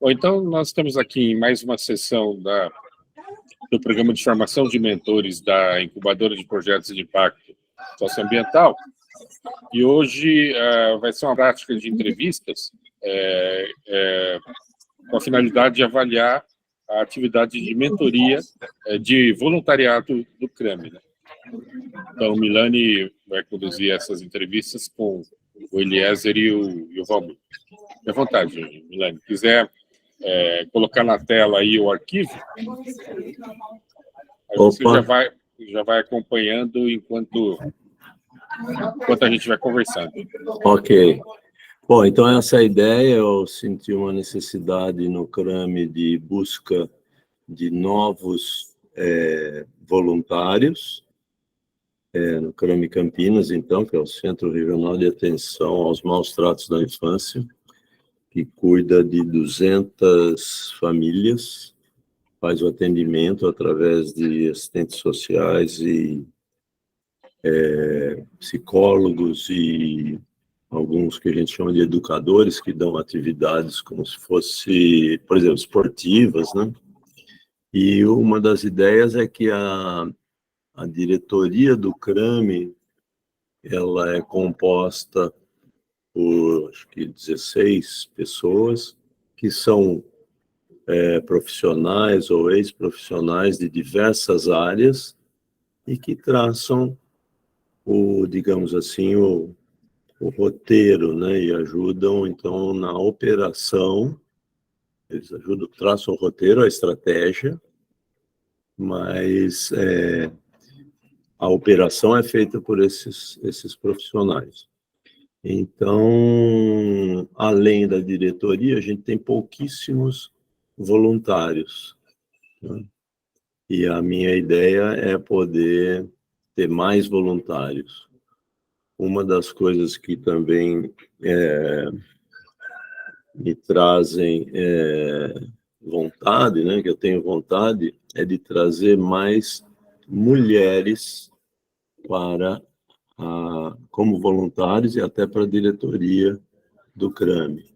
Bom, então, nós estamos aqui em mais uma sessão do Programa de Formação de Mentores da Incubadora de Projetos de Impacto Socioambiental. E hoje vai ser uma prática de entrevistas com a finalidade de avaliar a atividade de mentoria de voluntariado do CRAME, né? Então, o Milani vai conduzir essas entrevistas com o Eliezer e o Valmir. Fique à vontade, Milani. Se quiser colocar na tela aí o arquivo, aí você já vai acompanhando enquanto a gente vai conversando. Ok. Bom, então essa é a ideia. Eu senti uma necessidade no CRAME de busca de novos voluntários, no CRAME Campinas, então, que é o Centro Regional de Atenção aos Maus Tratos da Infância, que cuida de 200 famílias, faz o atendimento através de assistentes sociais e psicólogos e alguns que a gente chama de educadores, que dão atividades como se fosse, por exemplo, esportivas, né? E uma das ideias é que a diretoria do CRAME, ela é composta por, acho que 16 pessoas, que são profissionais ou ex-profissionais de diversas áreas e que traçam digamos assim, o roteiro, né? E ajudam, então, na operação, eles ajudam, traçam o roteiro, a estratégia, mas a operação é feita por esses profissionais. Então, além da diretoria, a gente tem pouquíssimos voluntários, né? E a minha ideia é poder ter mais voluntários. Uma das coisas que também me trazem vontade, né, que eu tenho vontade, é de trazer mais mulheres como voluntários e até para a diretoria do CRAME.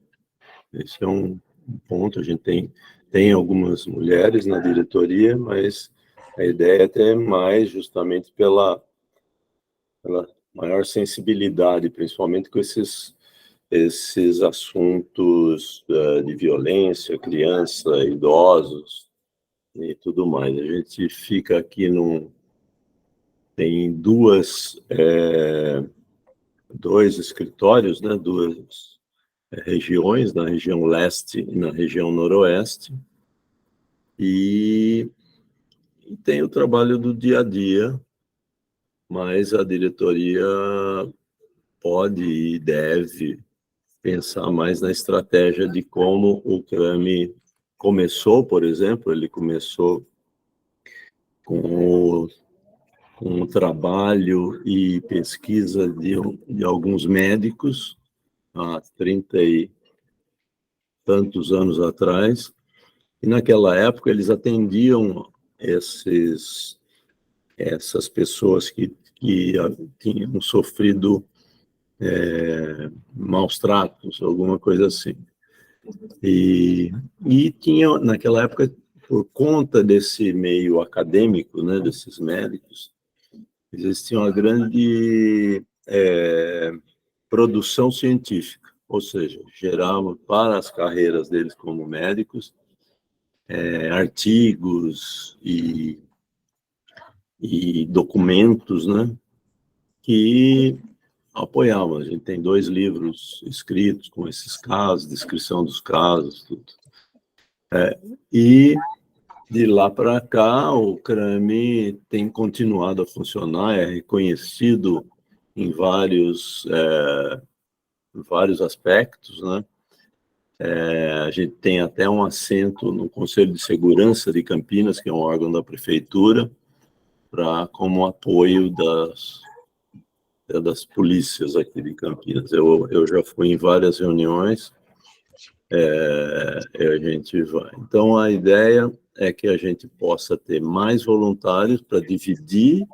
Esse é um ponto. A gente tem algumas mulheres na diretoria, mas a ideia é ter mais, justamente pela maior sensibilidade, principalmente com esses assuntos de violência, criança, idosos e tudo mais. A gente fica aqui tem dois escritórios, né, duas regiões, na região leste e na região noroeste, e tem o trabalho do dia a dia, mas a diretoria pode e deve pensar mais na estratégia de como o CRAME começou, por exemplo. Ele começou com o trabalho e pesquisa de alguns médicos, há 30 e tantos anos atrás, e naquela época eles atendiam essas pessoas que tinham sofrido maus tratos, alguma coisa assim. E tinha, naquela época, por conta desse meio acadêmico, né, desses médicos, existia uma grande produção científica, ou seja, geravam para as carreiras deles como médicos artigos e documentos, né, que apoiavam. A gente tem 2 livros escritos com esses casos, descrição dos casos, tudo. E de lá para cá, o CRAME tem continuado a funcionar, é reconhecido em vários aspectos, né? A gente tem até um assento no Conselho de Segurança de Campinas, que é um órgão da prefeitura, como apoio das polícias aqui de Campinas. Eu já fui em várias reuniões, a gente vai. Então, a ideia é que a gente possa ter mais voluntários para dividir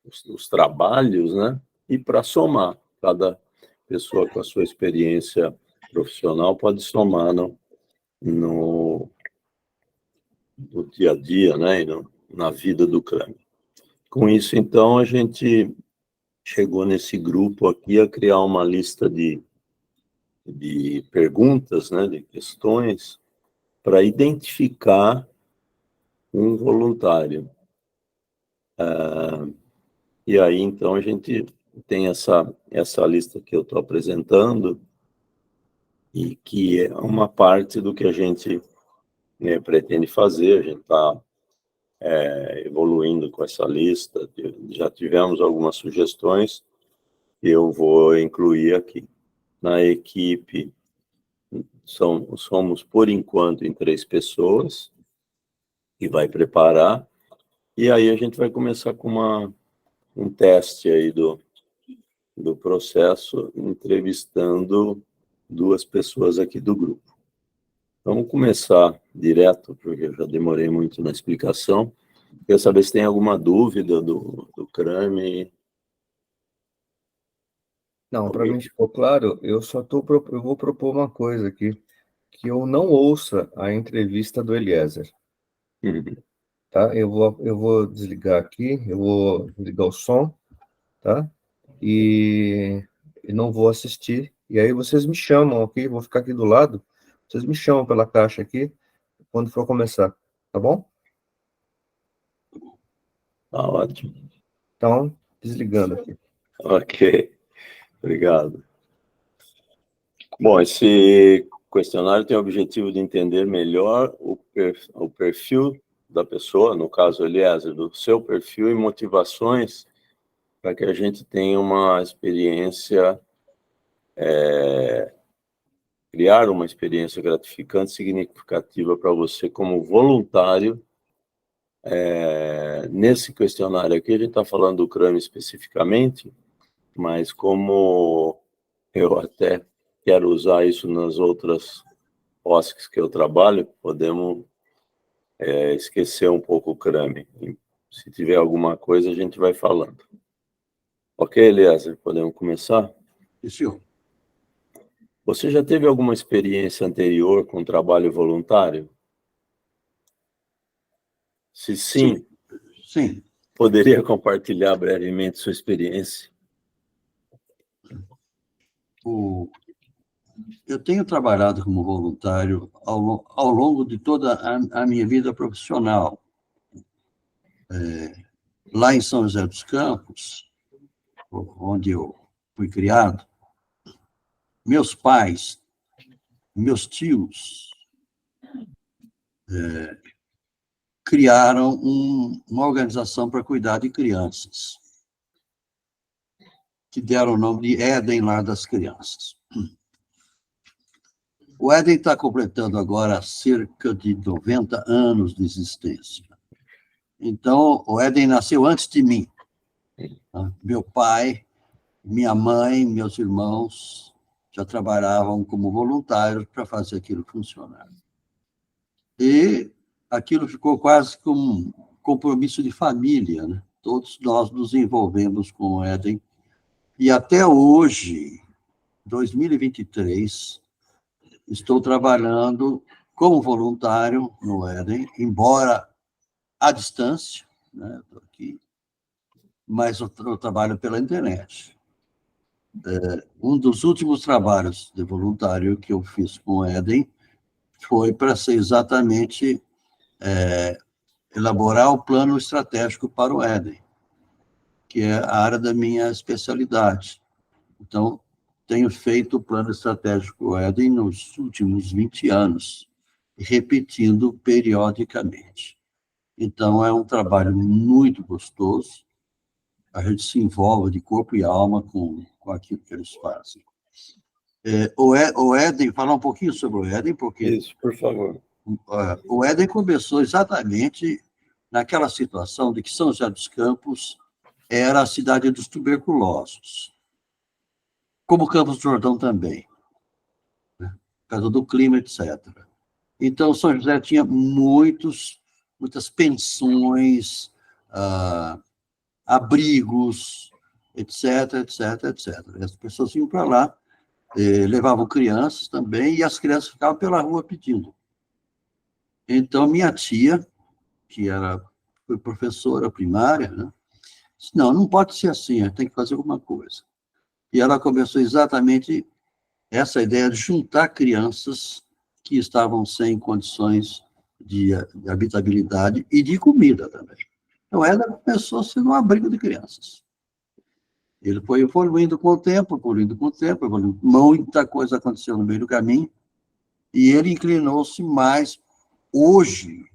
os trabalhos, né? E para somar, cada pessoa com a sua experiência profissional pode somar no dia a dia, né, e na vida do CRAME. Com isso, então, a gente chegou nesse grupo aqui a criar uma lista de perguntas, né, de questões, para identificar um voluntário. E aí, então, a gente tem essa lista que eu estou apresentando, e que é uma parte do que a gente, né, pretende fazer. A gente está evoluindo com essa lista, já tivemos algumas sugestões, eu vou incluir aqui. Na equipe, somos, por enquanto, em 3 pessoas, que vai preparar, e aí a gente vai começar com um teste aí do processo, entrevistando 2 pessoas aqui do grupo. Vamos começar direto, porque eu já demorei muito na explicação. Quero saber se tem alguma dúvida do CRAME. Não, para mim ficou claro, eu vou propor uma coisa aqui, que eu não ouça a entrevista do Eliezer, tá? Eu vou desligar aqui, eu vou desligar o som, tá? E não vou assistir. E aí vocês me chamam aqui, vou ficar aqui do lado, vocês me chamam pela caixa aqui, quando for começar, tá bom? Tá ótimo. Então, desligando aqui. Ok, obrigado. Bom, esse questionário tem o objetivo de entender melhor o perfil da pessoa, no caso, Eliezer, do seu perfil e motivações, para que a gente tenha uma experiência, criar uma experiência gratificante, significativa para você como voluntário. Nesse questionário aqui, a gente está falando do CRAME especificamente, mas como eu até quero usar isso nas outras OSCs que eu trabalho, podemos esquecer um pouco o CRAME. Se tiver alguma coisa, a gente vai falando. Ok, Eliezer, podemos começar? Senhor. Você já teve alguma experiência anterior com trabalho voluntário? Se sim, Sim. poderia compartilhar brevemente sua experiência? Eu tenho trabalhado como voluntário ao longo de toda a minha vida profissional. Lá em São José dos Campos, onde eu fui criado, meus pais, meus tios, criaram uma organização para cuidar de crianças, que deram o nome de Éden Lar das Crianças. O Éden está completando agora cerca de 90 anos de existência. Então, o Éden nasceu antes de mim. Meu pai, minha mãe, meus irmãos já trabalhavam como voluntários para fazer aquilo funcionar. E aquilo ficou quase como um compromisso de família, né? Todos nós nos envolvemos com o Éden. E até hoje, 2023, estou trabalhando como voluntário no Éden, embora à distância, né? Estou aqui, mas eu trabalho pela internet. Um dos últimos trabalhos de voluntário que eu fiz com o Éden foi para ser exatamente elaborar o plano estratégico para o Éden, que é a área da minha especialidade. Então, tenho feito o plano estratégico Éden nos últimos 20 anos, repetindo periodicamente. Então, é um trabalho muito gostoso, a gente se envolve de corpo e alma com aquilo que eles fazem. O Éden, falar um pouquinho sobre o Éden, porque... Isso, por favor. O Éden começou exatamente naquela situação de que São José dos Campos era a cidade dos tuberculosos, como Campos do Jordão também, né? Por causa do clima, etc. Então, São José tinha muitas pensões, abrigos, etc, etc, etc. As pessoas iam para lá levavam crianças também, e as crianças ficavam pela rua pedindo. Então, minha tia, que foi professora primária, né, disse, não pode ser assim, tem que fazer alguma coisa. E ela começou exatamente essa ideia de juntar crianças que estavam sem condições de habitabilidade e de comida também. Então, ela começou sendo um abrigo de crianças. Ele foi evoluindo com o tempo, muita coisa aconteceu no meio do caminho, e ele inclinou-se mais hoje,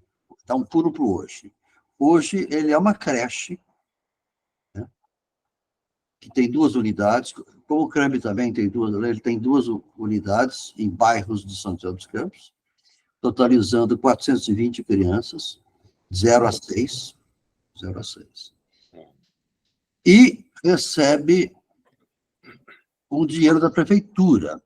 dá um pulo para o hoje. Hoje, ele é uma creche, né, que tem 2 unidades, como o CRAMB também tem 2, ele tem 2 unidades em bairros de São José dos Campos, totalizando 420 crianças, 0 a 6. E recebe um dinheiro da prefeitura.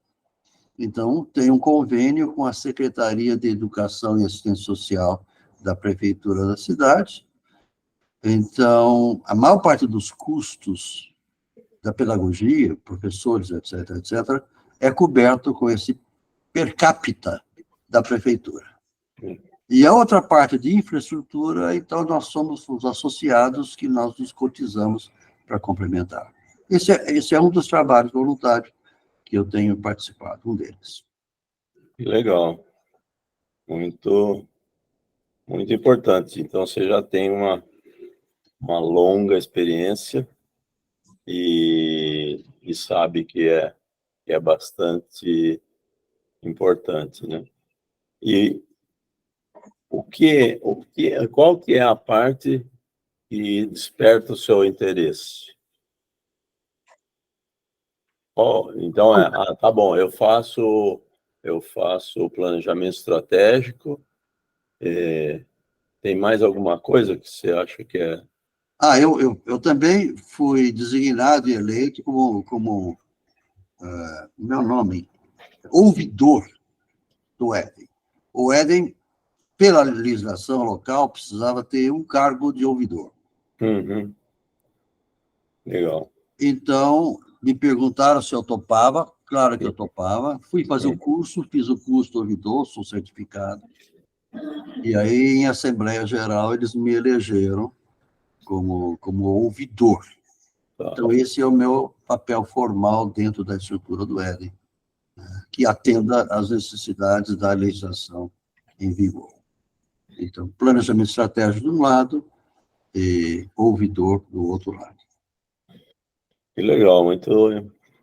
Então, tem um convênio com a Secretaria de Educação e Assistência Social da prefeitura da cidade. Então, a maior parte dos custos da pedagogia, professores, etc., é coberto com esse per capita da prefeitura. E a outra parte de infraestrutura, então, nós somos os associados que nós nos cotizamos para complementar. Esse é um dos trabalhos voluntários que eu tenho participado, um deles. Legal. Muito, muito importante. Então, você já tem uma longa experiência e sabe que é bastante importante, né? E qual que é a parte que desperta o seu interesse? Então, tá bom, eu faço o planejamento estratégico. Tem mais alguma coisa que você acha que é? Eu também fui designado e eleito como meu nome, ouvidor do Éden. O Éden, pela legislação local, precisava ter um cargo de ouvidor. Uhum. Legal. Então, me perguntaram se eu topava, claro que eu topava. Fui fazer o curso, fiz o curso de ouvidor, sou certificado. E aí, em Assembleia Geral, eles me elegeram como ouvidor. Então, esse é o meu papel formal dentro da estrutura do Éden, que atenda às necessidades da legislação em vigor. Então, planejamento estratégico de um lado e ouvidor do outro lado. Que legal, muito,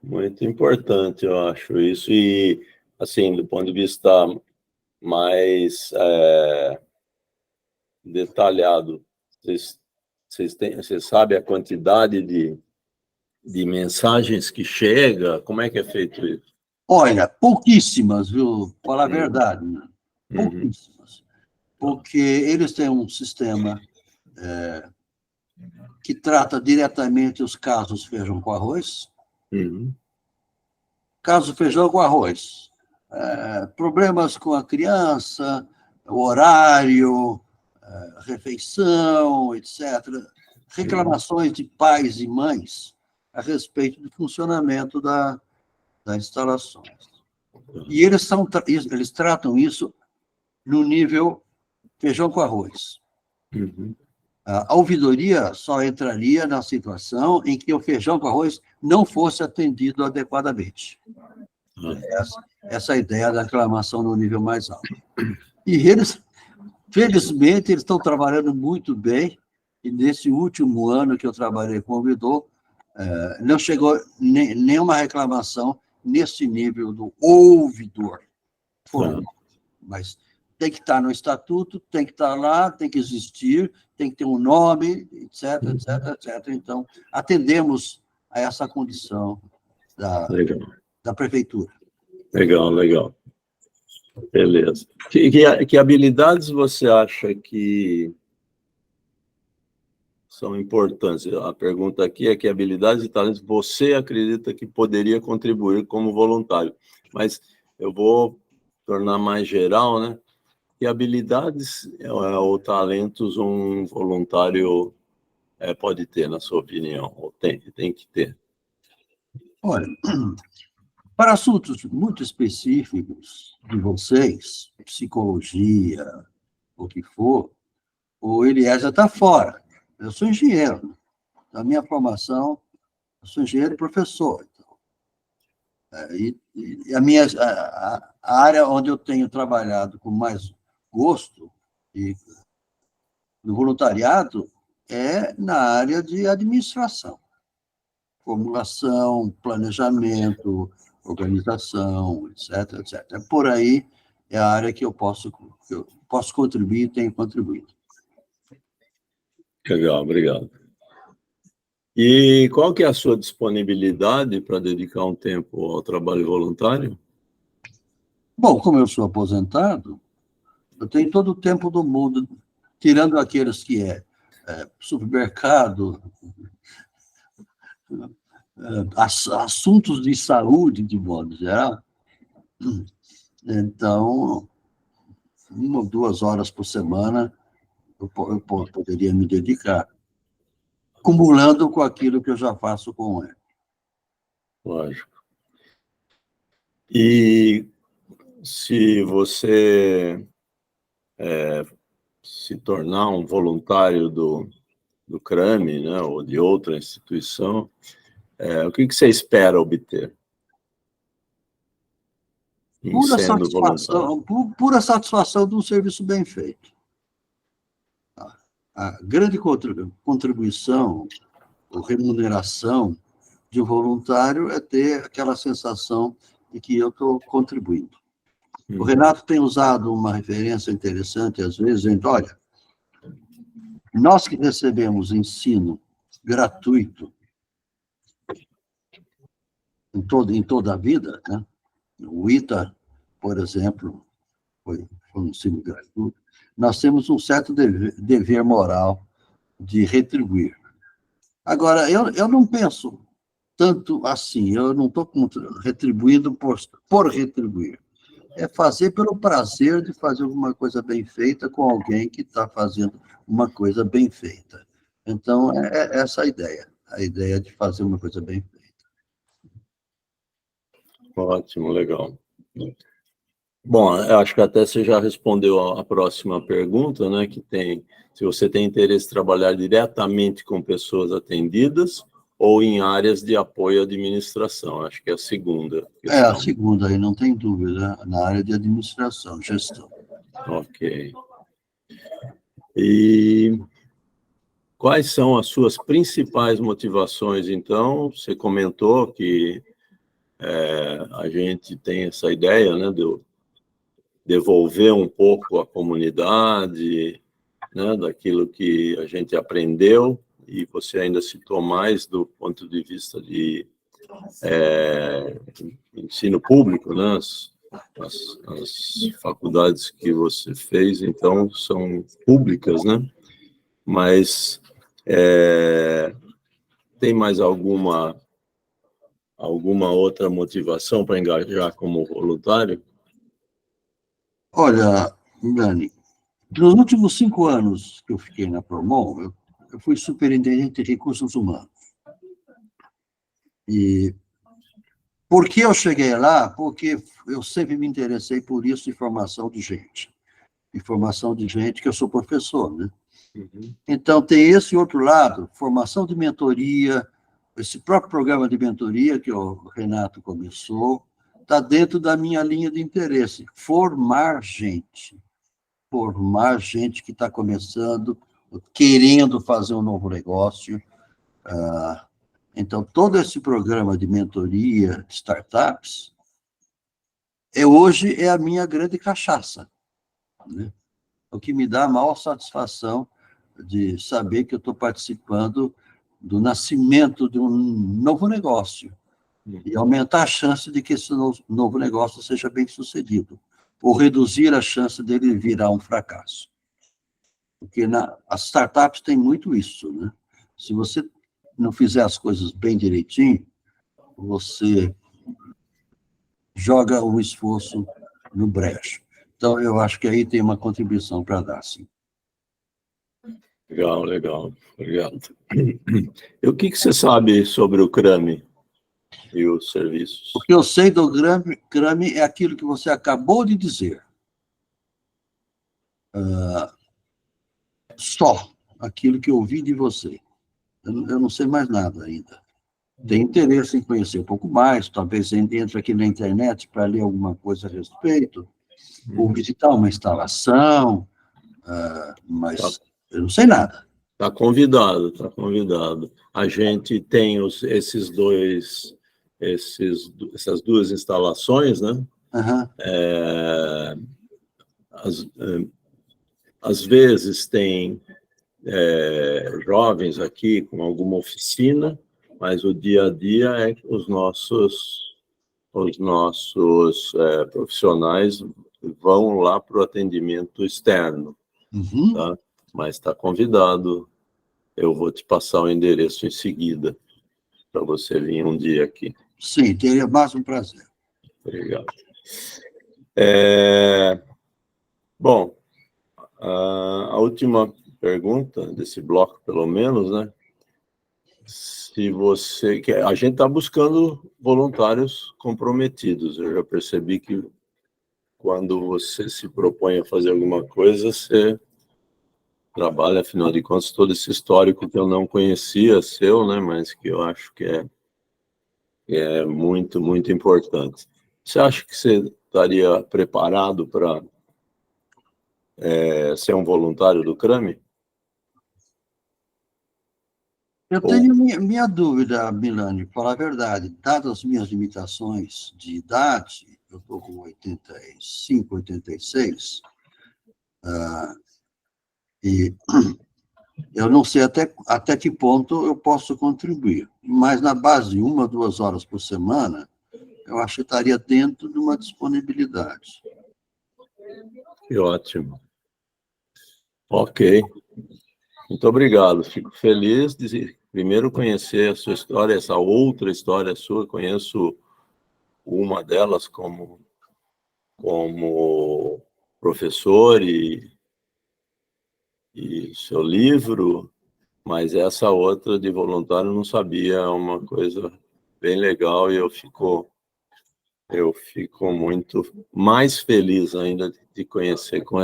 muito importante, eu acho isso. E, assim, do ponto de vista mais detalhado, você sabe a quantidade de mensagens que chega? Como é que é feito isso? Olha, pouquíssimas, viu? Falar a verdade, né? Pouquíssimas. Porque eles têm um sistema que trata diretamente os casos feijão com arroz. Caso feijão com arroz. Problemas com a criança, o horário, refeição, etc. Reclamações de pais e mães a respeito do funcionamento das instalações. E eles tratam isso no nível feijão com arroz. A ouvidoria só entraria na situação em que o feijão com arroz não fosse atendido adequadamente. Essa é a ideia da reclamação no nível mais alto. E eles, felizmente, eles estão trabalhando muito bem, e nesse último ano que eu trabalhei com o ouvidor, não chegou nenhuma reclamação nesse nível do ouvidor formal. Mas tem que estar no estatuto, tem que estar lá, tem que existir, tem que ter um nome, etc. Então, atendemos a essa condição da prefeitura. Legal. Beleza. Que habilidades você acha que são importantes? A pergunta aqui é que habilidades e talentos você acredita que poderia contribuir como voluntário? Mas eu vou tornar mais geral, né? Que habilidades ou talentos um voluntário pode ter, na sua opinião? Ou tem que ter? Olha, Para assuntos muito específicos de vocês, psicologia, o que for, o Eliezer está fora. Eu sou engenheiro. Na minha formação, eu sou engenheiro e professor. Então, e a área onde eu tenho trabalhado com mais gosto e no voluntariado é na área de administração, formulação, planejamento, organização, etc, etc. Por aí é a área que eu posso contribuir e tenho contribuído. Legal, obrigado. E qual que é a sua disponibilidade para dedicar um tempo ao trabalho voluntário? Bom, como eu sou aposentado, eu tenho todo o tempo do mundo, tirando aqueles que é supermercado, assuntos de saúde, de modo geral. Então, 1 ou 2 horas por semana eu poderia me dedicar, acumulando com aquilo que eu já faço com ele. Lógico. E se você se tornar um voluntário do CRAME, né, ou de outra instituição, o que você espera obter? Pura satisfação de um serviço bem feito. A grande contribuição ou remuneração de um voluntário é ter aquela sensação de que eu estou contribuindo. O Renato tem usado uma referência interessante, às vezes, dizendo, olha, nós que recebemos ensino gratuito em toda a vida, né? O ITA, por exemplo, foi um ensino gratuito, nós temos um certo dever moral de retribuir. Agora, eu não penso tanto assim, eu não estou retribuindo por retribuir. É fazer pelo prazer de fazer alguma coisa bem feita com alguém que está fazendo uma coisa bem feita. Então, é essa a ideia de fazer uma coisa bem feita. Ótimo, legal. Bom, eu acho que até você já respondeu a próxima pergunta, né, que tem, se você tem interesse em trabalhar diretamente com pessoas atendidas ou em áreas de apoio à administração, acho que é a segunda questão. É a segunda, aí não tem dúvida, na área de administração, gestão. Ok. E quais são as suas principais motivações, então? Você comentou que a gente tem essa ideia, né, de devolver um pouco à comunidade, né, daquilo que a gente aprendeu, e você ainda citou mais do ponto de vista de ensino público, né, as faculdades que você fez, então, são públicas, né, mas tem mais alguma outra motivação para engajar como voluntário? Olha, Dani, nos últimos 5 anos que eu fiquei na Promon, eu fui superintendente de recursos humanos. E por que eu cheguei lá? Porque eu sempre me interessei por isso, em formação de gente. Em formação de gente, que eu sou professor, né? Uhum. Então, tem esse outro lado, formação de mentoria, esse próprio programa de mentoria que o Renato começou, está dentro da minha linha de interesse, formar gente que está começando, querendo fazer um novo negócio. Então, todo esse programa de mentoria de startups, hoje é a minha grande cachaça, né? O que me dá a maior satisfação de saber que eu estou participando do nascimento de um novo negócio e aumentar a chance de que esse novo negócio seja bem sucedido, ou reduzir a chance dele virar um fracasso. Porque as startups têm muito isso, né? Se você não fizer as coisas bem direitinho, você joga o esforço no brejo. Então, eu acho que aí tem uma contribuição para dar, sim. Legal, legal. Obrigado. E o que você sabe sobre o CRAME? e os serviços. O que eu sei do CRAMI é aquilo que você acabou de dizer. Só aquilo que eu ouvi de você. Eu não sei mais nada ainda. Tenho interesse em conhecer um pouco mais, talvez entre aqui na internet para ler alguma coisa a respeito, ou visitar uma instalação, mas eu não sei nada. Está convidado, está convidado. A gente tem essas duas instalações, né? Uhum. Às vezes tem jovens aqui com alguma oficina, mas o dia a dia é que os nossos profissionais vão lá para o atendimento externo, Uhum. tá? Mas está convidado. Eu vou te passar o endereço em seguida, para você vir um dia aqui. Sim, teria mais um prazer. Obrigado. Bom, a última pergunta desse bloco, pelo menos, né? Se você quer, a gente está buscando voluntários comprometidos. Eu já percebi que quando você se propõe a fazer alguma coisa, você trabalha, afinal de contas, todo esse histórico que eu não conhecia seu, né? Mas que eu acho que é muito, muito importante. Você acha que você estaria preparado para ser um voluntário do CRAMI? Eu tenho minha dúvida, Milani, para falar a verdade. Dadas as minhas limitações de idade, eu estou com 85, 86, e eu não sei até que ponto eu posso contribuir. Mas na base de 1 a 2 horas por semana, eu acho que estaria dentro de uma disponibilidade. Que ótimo. Ok. Muito obrigado. Fico feliz de, primeiro, conhecer a sua história, essa outra história sua. Conheço uma delas como professor e seu livro, mas essa outra de voluntário eu não sabia. É uma coisa bem legal e eu fico muito mais feliz ainda de conhecer com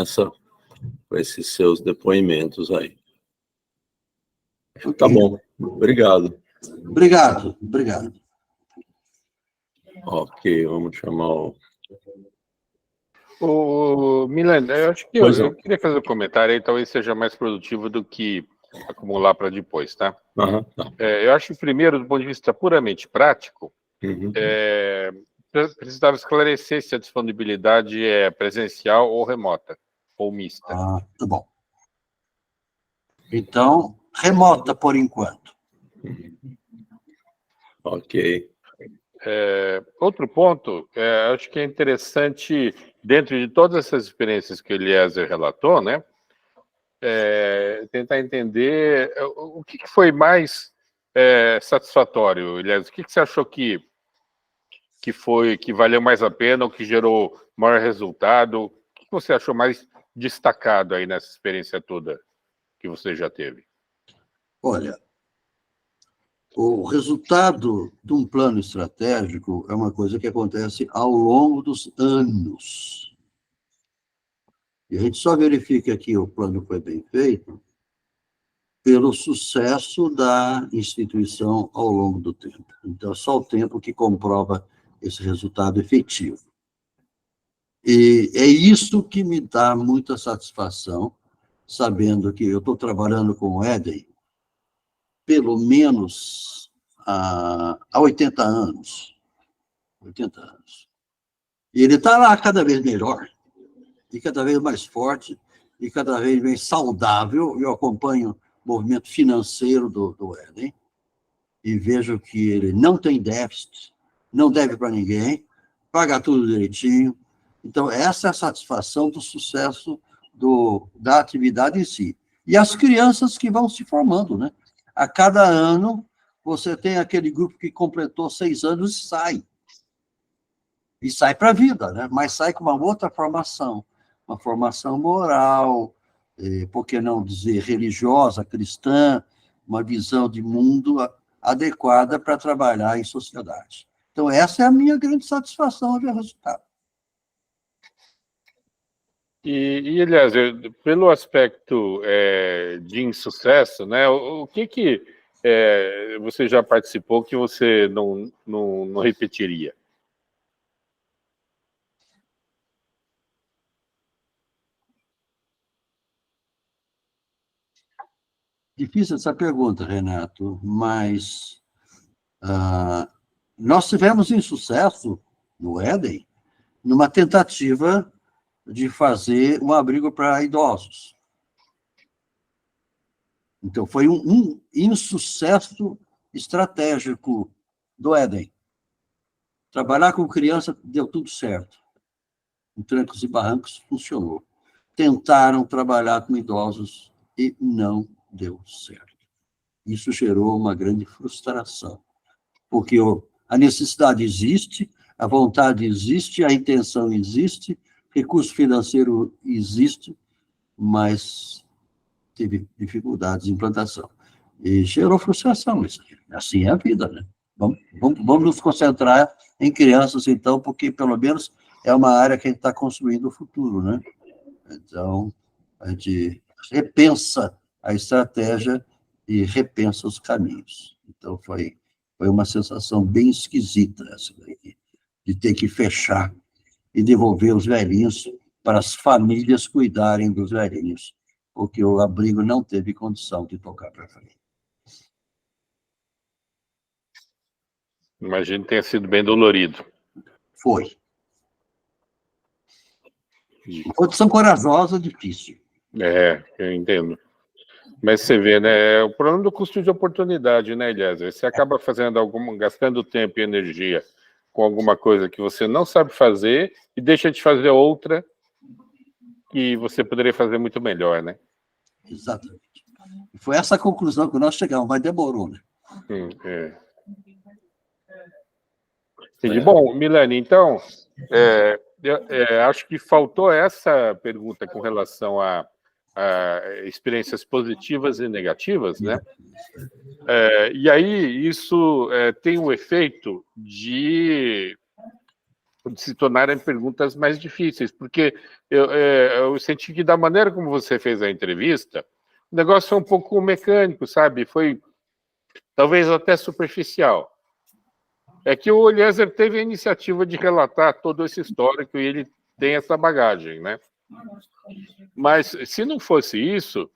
esses seus depoimentos aí. Tá bom, obrigado. Obrigado. Ok, vamos chamar o Milani, eu acho que eu queria fazer um comentário aí, talvez seja mais produtivo do que acumular para depois, tá? Uhum, tá. Eu acho que, primeiro, do ponto de vista puramente prático, precisava esclarecer se a disponibilidade é presencial ou remota, ou mista. Tá bom. Então, remota por enquanto. Ok. Outro ponto, acho que é interessante, dentro de todas essas experiências que o Eliezer relatou, né, tentar entender o que foi mais satisfatório, Eliezer. O que você achou que valeu mais a pena, ou que gerou maior resultado? O que você achou mais destacado aí nessa experiência toda que você já teve? Olha, o resultado de um plano estratégico é uma coisa que acontece ao longo dos anos. E a gente só verifica que o plano foi bem feito pelo sucesso da instituição ao longo do tempo. Então, é só o tempo que comprova esse resultado efetivo. E é isso que me dá muita satisfação, sabendo que eu estou trabalhando com o Éden pelo menos há 80 anos. 80 anos. E ele está lá cada vez melhor, e cada vez mais forte, e cada vez mais saudável. Eu acompanho o movimento financeiro do Éden, e vejo que ele não tem déficit, não deve para ninguém, paga tudo direitinho. Então, essa é a satisfação do sucesso da atividade em si. E as crianças que vão se formando, né? A cada ano, você tem aquele grupo que completou 6 anos e sai. E sai para a vida, né? Mas sai com uma outra formação. Uma formação moral, por que não dizer religiosa, cristã, uma visão de mundo adequada para trabalhar em sociedade. Então, essa é a minha grande satisfação de ver o resultado. Aliás, pelo aspecto de insucesso, né, o que você já participou que você não repetiria? Difícil essa pergunta, Renato, mas nós tivemos insucesso no Éden numa tentativa de fazer um abrigo para idosos. Então, foi um insucesso estratégico do Éden. Trabalhar com criança deu tudo certo. Em trancos e barrancos funcionou. Tentaram trabalhar com idosos e não deu certo. Isso gerou uma grande frustração, porque a necessidade existe, a vontade existe, a intenção existe, recurso financeiro existe, mas teve dificuldades de implantação. E gerou frustração. Assim é a vida, né? Vamos nos concentrar em crianças, então, porque, pelo menos, é uma área que a gente está construindo o futuro, né? Então, a gente repensa a estratégia e repensa os caminhos. Então, foi uma sensação bem esquisita essa daqui, de ter que fechar e devolver os velhinhos para as famílias cuidarem dos velhinhos, porque o abrigo não teve condição de tocar para frente. Imagino que tenha sido bem dolorido. Foi. Condição corajosa, difícil. Eu entendo. Mas você vê, né? É o problema do custo de oportunidade, né, Elias? Você acaba gastando tempo e energia com alguma coisa que você não sabe fazer e deixa de fazer outra que você poderia fazer muito melhor, né? Exatamente. Foi essa a conclusão que nós chegamos, mas demorou, né? Entendi. Bom, Milani, então, acho que faltou essa pergunta com relação a experiências positivas e negativas, né? E aí isso tem o efeito de se tornarem perguntas mais difíceis, porque eu senti que da maneira como você fez a entrevista, o negócio foi um pouco mecânico, sabe? Foi talvez até superficial. É que o Eliezer teve a iniciativa de relatar todo esse histórico e ele tem essa bagagem, né? Mas se não fosse isso,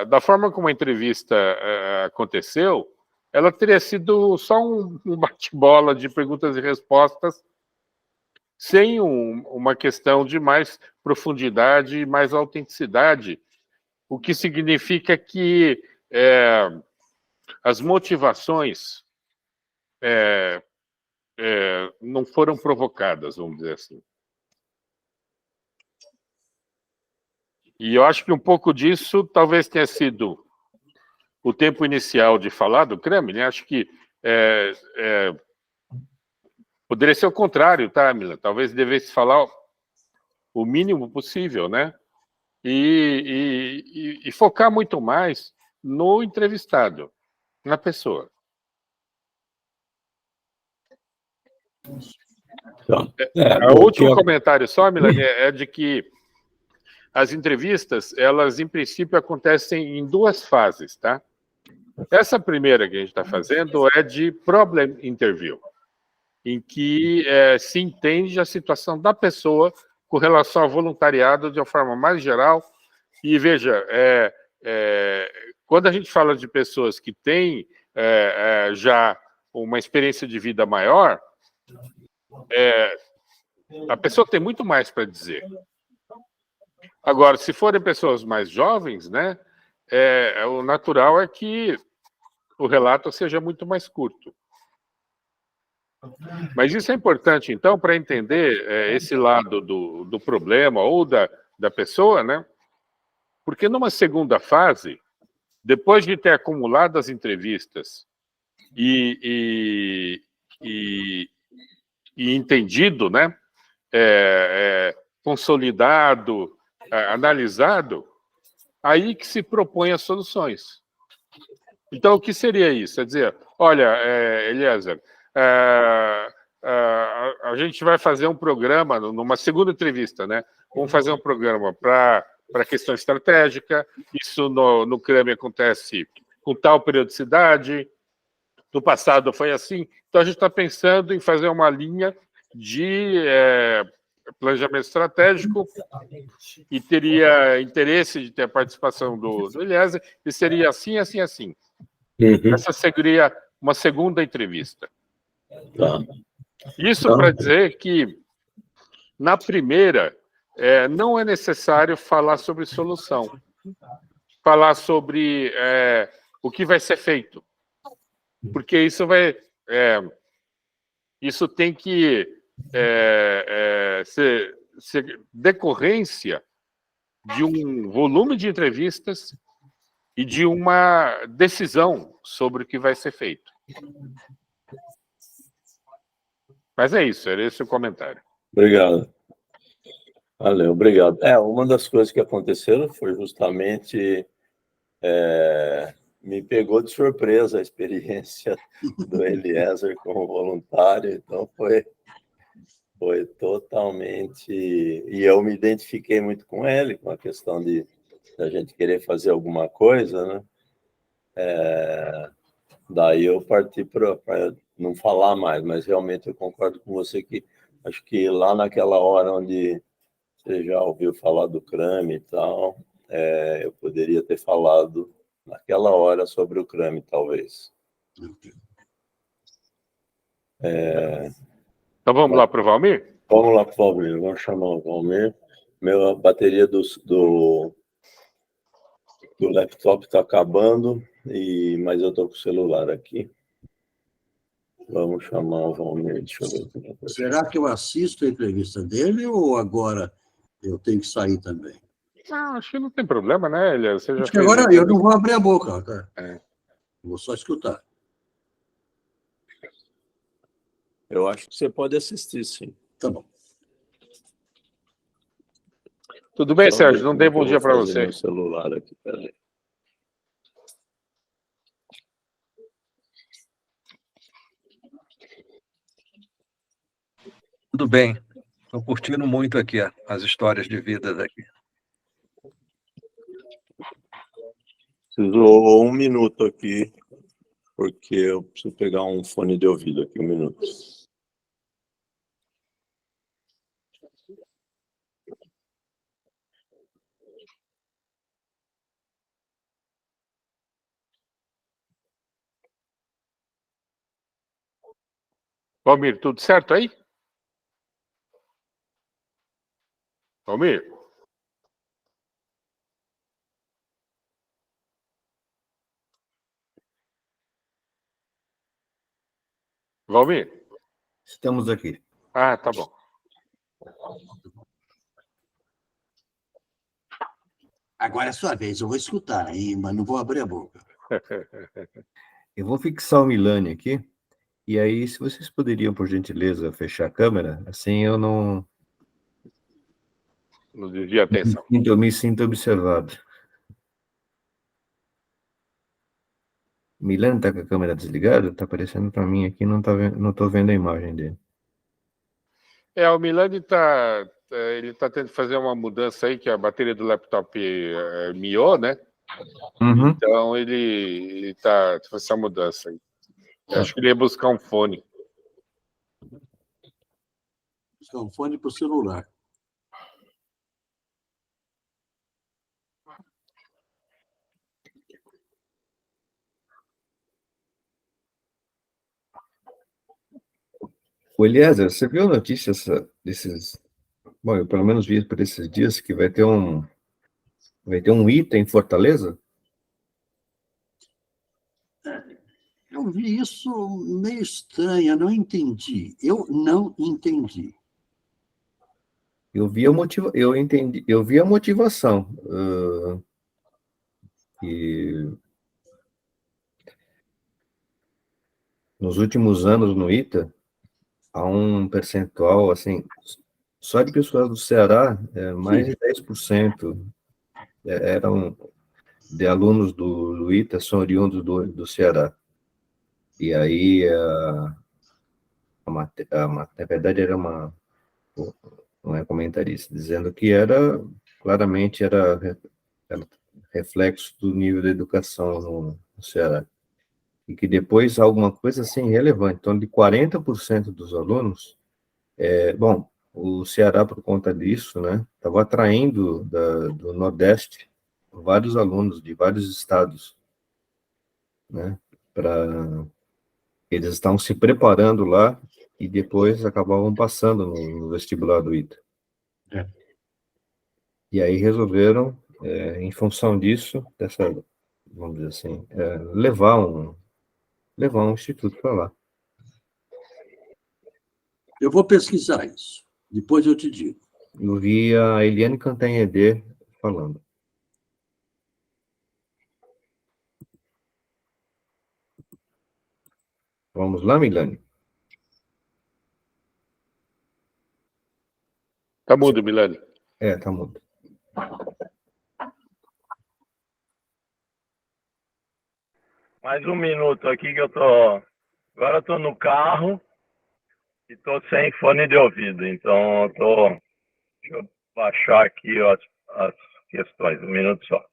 da forma como a entrevista aconteceu, ela teria sido só um bate-bola de perguntas e respostas sem uma questão de mais profundidade e mais autenticidade, o que significa que as motivações não foram provocadas, vamos dizer assim. E eu acho que um pouco disso talvez tenha sido o tempo inicial de falar do Kremlin. Acho que poderia ser o contrário, tá, Mila? Talvez devesse falar o mínimo possível, né? E focar muito mais no entrevistado, na pessoa. O último comentário só, Milani, é de que as entrevistas, elas, em princípio, acontecem em duas fases, tá? Essa primeira que a gente está fazendo é de problem interview, em que se entende a situação da pessoa com relação ao voluntariado de uma forma mais geral. E, veja, quando a gente fala de pessoas que têm já uma experiência de vida maior, a pessoa tem muito mais para dizer. Agora, se forem pessoas mais jovens, né, o natural é que o relato seja muito mais curto. Mas isso é importante, então, para entender esse lado do problema ou da pessoa, né? Porque numa segunda fase, depois de ter acumulado as entrevistas e entendido, né? Consolidado, analisado, aí que se propõe as soluções. Então, o que seria isso? É dizer, Olha, Eliezer, a gente vai fazer um programa, numa segunda entrevista, né? Vamos fazer um programa para questão estratégica. Isso no CRAME acontece com tal periodicidade. No passado foi assim. Então, a gente está pensando em fazer uma linha de planejamento estratégico e teria interesse de ter a participação do Eliezer, e seria assim, assim, assim. Uhum. Essa seria uma segunda entrevista. Tá. Isso para dizer que, na primeira, não é necessário falar sobre solução, falar sobre o que vai ser feito, porque isso tem que ser decorrência de um volume de entrevistas e de uma decisão sobre o que vai ser feito. Mas é isso, era esse o comentário. Obrigado. Valeu, obrigado. Uma das coisas que aconteceram foi justamente me pegou de surpresa a experiência do Eliezer como voluntário, então foi totalmente... E eu me identifiquei muito com ele, com a questão de a gente querer fazer alguma coisa, né? Daí eu parti para não falar mais, mas realmente eu concordo com você que acho que lá naquela hora onde você já ouviu falar do CRAME e tal, eu poderia ter falado naquela hora sobre o CRAME, talvez. Então vamos lá para o Valmir? Vamos lá para o Valmir, vamos chamar o Valmir. A bateria do laptop está acabando, mas eu estou com o celular aqui. Vamos chamar o Valmir, deixa eu ver. Será que eu assisto a entrevista dele ou agora eu tenho que sair também? Não, acho que não tem problema, né, Elias? Você já Acho que fez agora eu não vou abrir a boca, cara. Vou só escutar. Eu acho que você pode assistir, sim. Tá bom. Tudo bem, Então, Sérgio? Não dei bom dia para você. Meu celular aqui, peraí. Tudo bem. Estou curtindo muito aqui as histórias de vida daqui. Preciso 1 minuto aqui, porque eu preciso pegar um fone de ouvido aqui, 1 minuto. Valmir, tudo certo aí? Valmir? Valmir? Estamos aqui. Ah, tá bom. Agora é a sua vez, eu vou escutar, hein, mas não vou abrir a boca. Eu vou fixar o Milani aqui, e aí, se vocês poderiam, por gentileza, fechar a câmera, assim eu não... Não desvia a atenção. Eu me sinto observado. O Milani está com a câmera desligada? Está aparecendo para mim aqui, não estou vendo a imagem dele. O Milani ele tá tentando fazer uma mudança aí, que a bateria do laptop miou, né? Uhum. Então ele tá fazendo essa mudança aí. Eu acho que ele ia buscar um fone. Buscar um fone para o celular. O Eliezer, você viu a notícia desses... Bom, eu pelo menos vi por esses dias que vai ter um ITA em Fortaleza? Eu vi isso meio estranho, eu não entendi. Eu não entendi. Eu vi a motivação. E nos últimos anos no ITA, há um percentual, assim, só de pessoas do Ceará, mais de 10% eram de alunos do ITA, são oriundos do Ceará. E aí, na verdade, era não é comentarista, dizendo que claramente era reflexo do nível de educação no Ceará. E que depois alguma coisa assim relevante. Então, de 40% dos alunos, bom, o Ceará, por conta disso, né, estava atraindo do Nordeste vários alunos de vários estados, né, eles estavam se preparando lá e depois acabavam passando no vestibular do ITA. É. E aí resolveram, em função disso, vamos dizer assim, levar um instituto para lá. Eu vou pesquisar isso. Depois eu te digo. Eu vi a Eliane Cantanhede falando. Vamos lá, Milane? Tá mudo, Milani. Tá mudo. Mais um minuto aqui que eu tô. Agora eu tô no carro e tô sem fone de ouvido. Então eu tô. Deixa eu baixar aqui as questões. Um minuto só.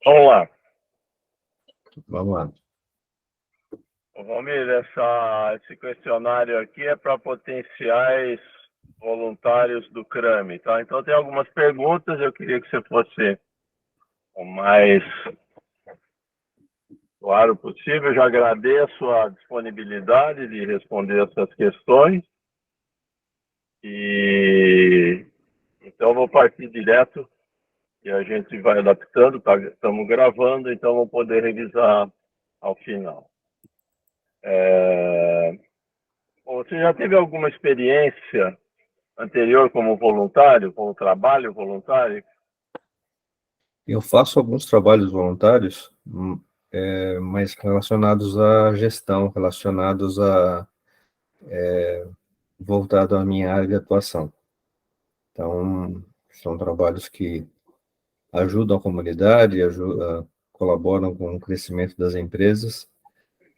Vamos lá. Vamos lá. Valmir, esse questionário aqui é para potenciais voluntários do CRAME, tá? Então tem algumas perguntas, eu queria que você fosse o mais claro possível. Eu já agradeço a disponibilidade de responder essas questões. E então vou partir direto e a gente vai adaptando, estamos gravando, então vou poder revisar ao final. Você já teve alguma experiência anterior como voluntário, como trabalho voluntário? Eu faço alguns trabalhos voluntários, mas relacionados à gestão, voltado à minha área de atuação. Então, são trabalhos que ajudam a comunidade, colaboram com o crescimento das empresas,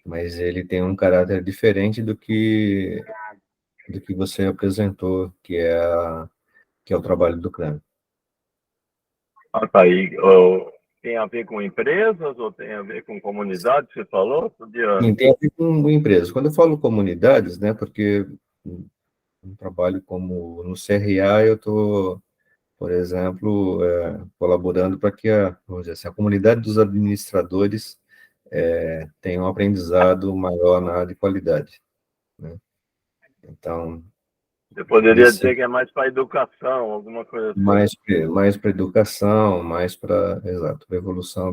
mas ele tem um caráter diferente do que você apresentou, que é o trabalho do CRAME. Tá aí. Tem a ver com empresas ou tem a ver com comunidade, você falou? Sim, tem a ver com empresas. Quando eu falo comunidades, né, porque um trabalho como no CRA, eu estou, por exemplo, colaborando para que vamos dizer assim, a comunidade dos administradores tenha um aprendizado maior na área de qualidade, né? Então, Você poderia dizer que é mais para educação, alguma coisa assim. mais para educação, mais para, exato, para a evolução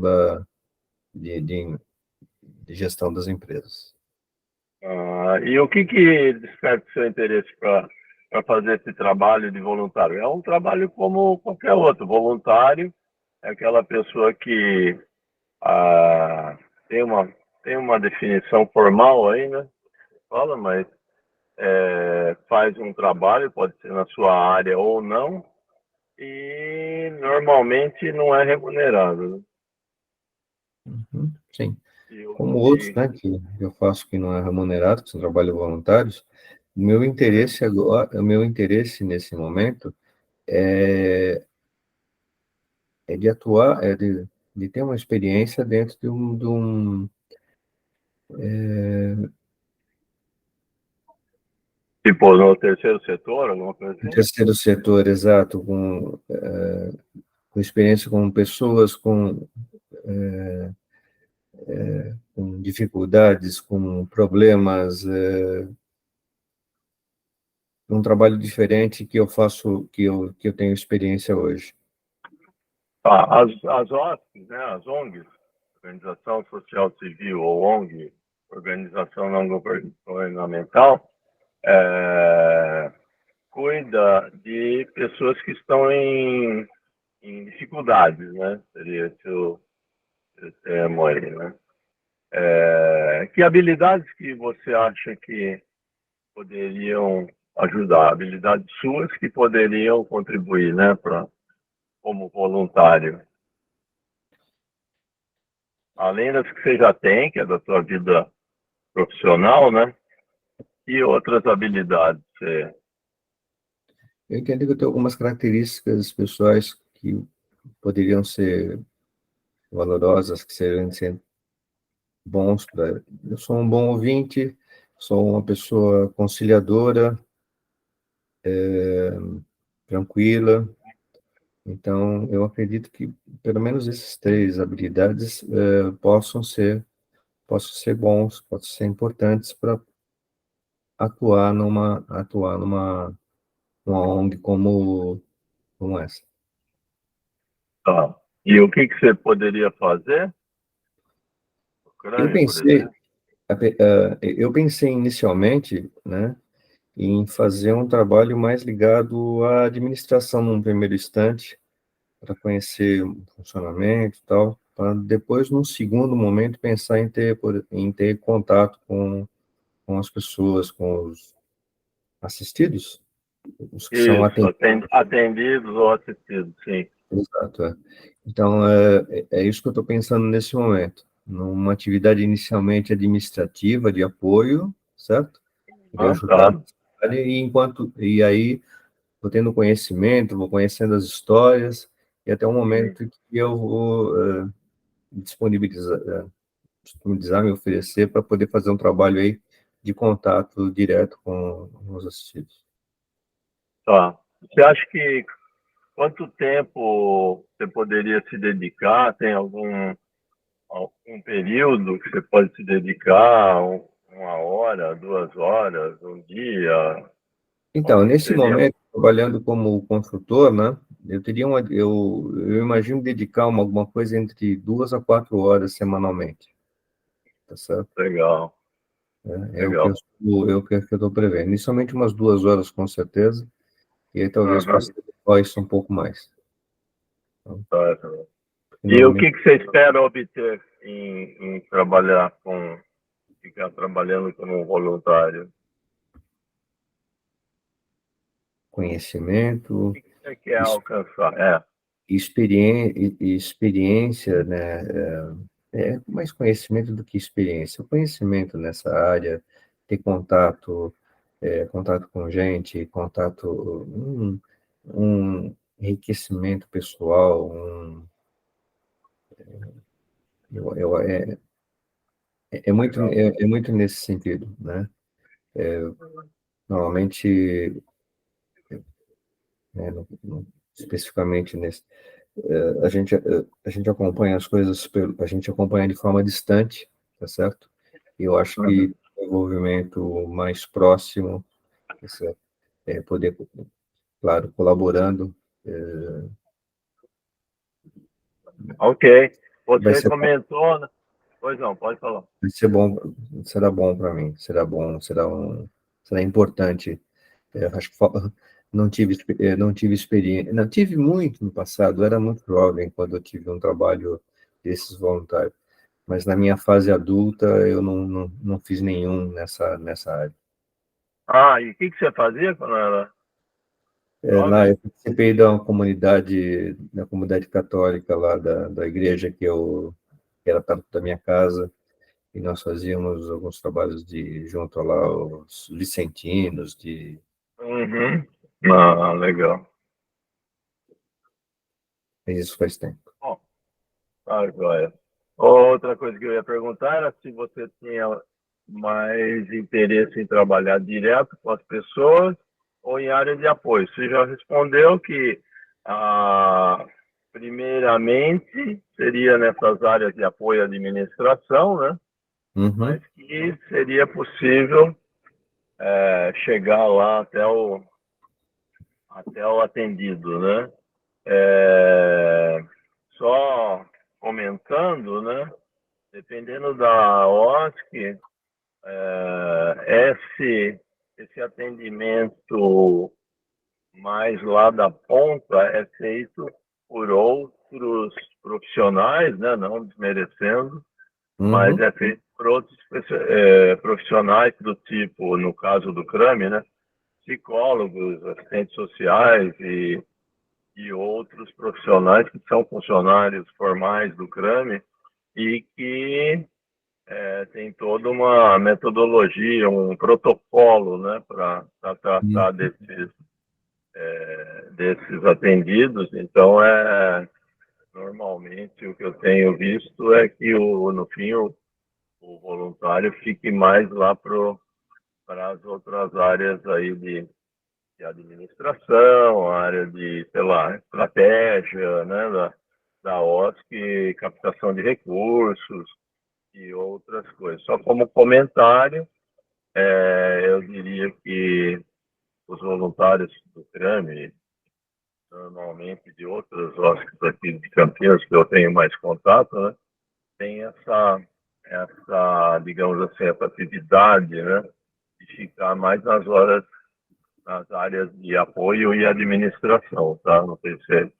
de gestão das empresas. E o que desperta o seu interesse para fazer esse trabalho de voluntário? É um trabalho como qualquer outro. Voluntário é aquela pessoa que tem uma definição formal aí, né? Fala, mas faz um trabalho, pode ser na sua área ou não, e normalmente não é remunerado, né? Sim. como outros, né, que eu faço que não é remunerado, que são trabalhos voluntários, o meu interesse agora, o meu interesse nesse momento é de atuar, de ter uma experiência dentro de um Tipo, no terceiro setor, alguma coisa assim? terceiro setor, exato, com experiência com pessoas com dificuldades, com problemas, um trabalho diferente que eu faço, que eu tenho experiência hoje. As OSCs, né, as ONGs, Organização Social Civil, ou ONG, Organização Não Governamental, cuida de pessoas que estão em dificuldades, né? Seria esse o termo aí, né? Que habilidades que você acha que poderiam ajudar? Habilidades suas que poderiam contribuir, né, como voluntário? Além das que você já tem, que é da sua vida profissional, né? E outras habilidades. Eu entendo que eu tenho algumas características pessoais que poderiam ser valorosas, que seriam ser bons para... Eu sou um bom ouvinte, sou uma pessoa conciliadora, tranquila. Então, eu acredito que pelo menos esses três habilidades possam ser bons, possam ser importantes para atuar numa ONG como essa. Tá. E o que você poderia fazer? Eu Ucrânia, por pensei, exemplo. eu pensei inicialmente, né, em fazer um trabalho mais ligado à administração num primeiro instante, para conhecer o funcionamento e tal, para depois, num segundo momento, pensar em ter contato com as pessoas, com os assistidos, os que são Isso, atendidos. atendidos ou assistidos, sim. Exato, é. Então, é isso que eu estou pensando nesse momento, numa atividade inicialmente administrativa, de apoio, certo? De ajudar, Tá. e aí vou tendo conhecimento, vou conhecendo as histórias, e até o momento que eu vou disponibilizar, me oferecer para poder fazer um trabalho aí de contato direto com os assistidos. Tá. Você acha que quanto tempo você poderia se dedicar? Tem algum período que você pode se dedicar? Uma hora, 2 horas, um dia? Então, Como que nesse seria? momento, trabalhando como consultor, né, eu imagino dedicar alguma coisa entre 2 a 4 horas semanalmente, tá certo? Legal, É o que legal. eu estou prevendo. Inicialmente umas 2 horas, com certeza, e aí talvez Uhum. possa ser isso um pouco mais. Então, Tá. E o normalmente, que você espera obter em ficar trabalhando como voluntário? conhecimento, O que você quer alcançar? experiência, né? Mais conhecimento do que experiência. O conhecimento nessa área, ter contato com gente, um enriquecimento pessoal, eu, eu- é, é muito nesse sentido, né? Normalmente, né, especificamente nesse, a gente acompanha as coisas, a gente acompanha de forma distante, tá certo? E eu acho que o envolvimento mais próximo, tá certo? Poder, claro, colaborando, Ok. vai Você ser bom, comentou, né? Pois não, pode falar. vai ser bom, será bom para mim, será importante. Acho que não tive experiência, não tive muito no passado, eu era muito jovem quando eu tive um trabalho desses voluntários, mas na minha fase adulta eu não fiz nenhum nessa área. E o que você fazia quando era Lá jovem? eu participei da comunidade católica lá da igreja que era perto da minha casa, e nós fazíamos alguns trabalhos junto lá aos vicentinos, Uhum. Ah, legal. isso faz tempo. Bom, tá, joia. Outra coisa que eu ia perguntar era se você tinha mais interesse em trabalhar direto com as pessoas ou em área de apoio. Você já respondeu que, primeiramente, seria nessas áreas de apoio à administração, né? Uhum. Mas que seria possível chegar lá até o atendido, né? Só comentando, né? Dependendo da OSC, esse atendimento mais lá da ponta é feito por outros profissionais, né? Não desmerecendo, mas Uhum. é feito por outros profissionais do tipo, no caso do CRAME, né? Psicólogos, assistentes sociais e outros profissionais que são funcionários formais do CRAME e que tem toda uma metodologia, um protocolo, né, para tratar desses atendidos. Então, normalmente o que eu tenho visto é que no fim o voluntário fique mais lá para as outras áreas aí de administração, a área de, sei lá, estratégia, né, da OSC, captação de recursos e outras coisas. Só como comentário, eu diria que os voluntários do CRAME, normalmente de outras OSCs aqui de Campinas, que eu tenho mais contato, né, tem essa, digamos assim, essa atividade, né, de ficar mais nas áreas de apoio e administração, tá? Não sei se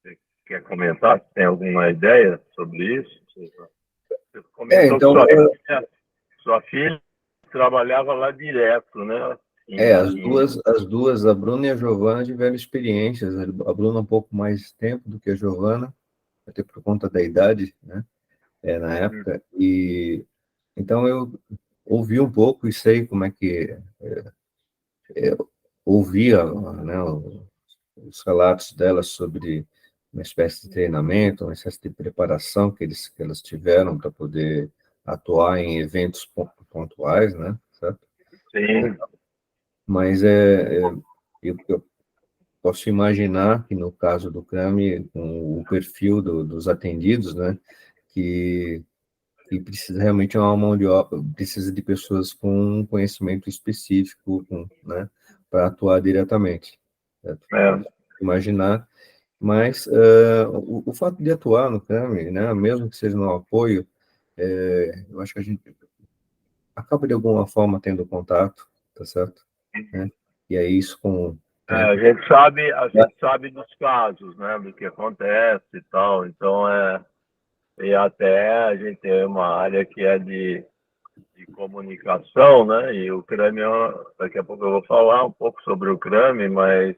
você quer comentar, se tem alguma ideia sobre isso. Você comentou Então, que sua filha trabalhava lá direto, né? as duas, a Bruna e a Giovana tiveram experiências. A Bruna um pouco mais tempo do que a Giovana, até por conta da idade, né? Na época. E então eu ouvi um pouco e sei como é que ouvia, né, os relatos delas sobre uma espécie de treinamento, uma espécie de preparação que elas tiveram para poder atuar em eventos pontuais, né? Certo? Sim. Mas eu posso imaginar que no caso do CRAME, com o perfil dos atendidos, né, que precisa realmente uma mão de obra, precisa de pessoas com um conhecimento específico, né, para atuar diretamente. Certo? Imaginar, mas o fato de atuar no CRAME, né, mesmo que seja no apoio, eu acho que a gente acaba de alguma forma tendo contato, tá certo? Né? E é isso com... A gente sabe dos casos, né, do que acontece e tal, então e até a gente tem uma área que é de comunicação, né, e o CRAME, daqui a pouco eu vou falar um pouco sobre o CRAME, mas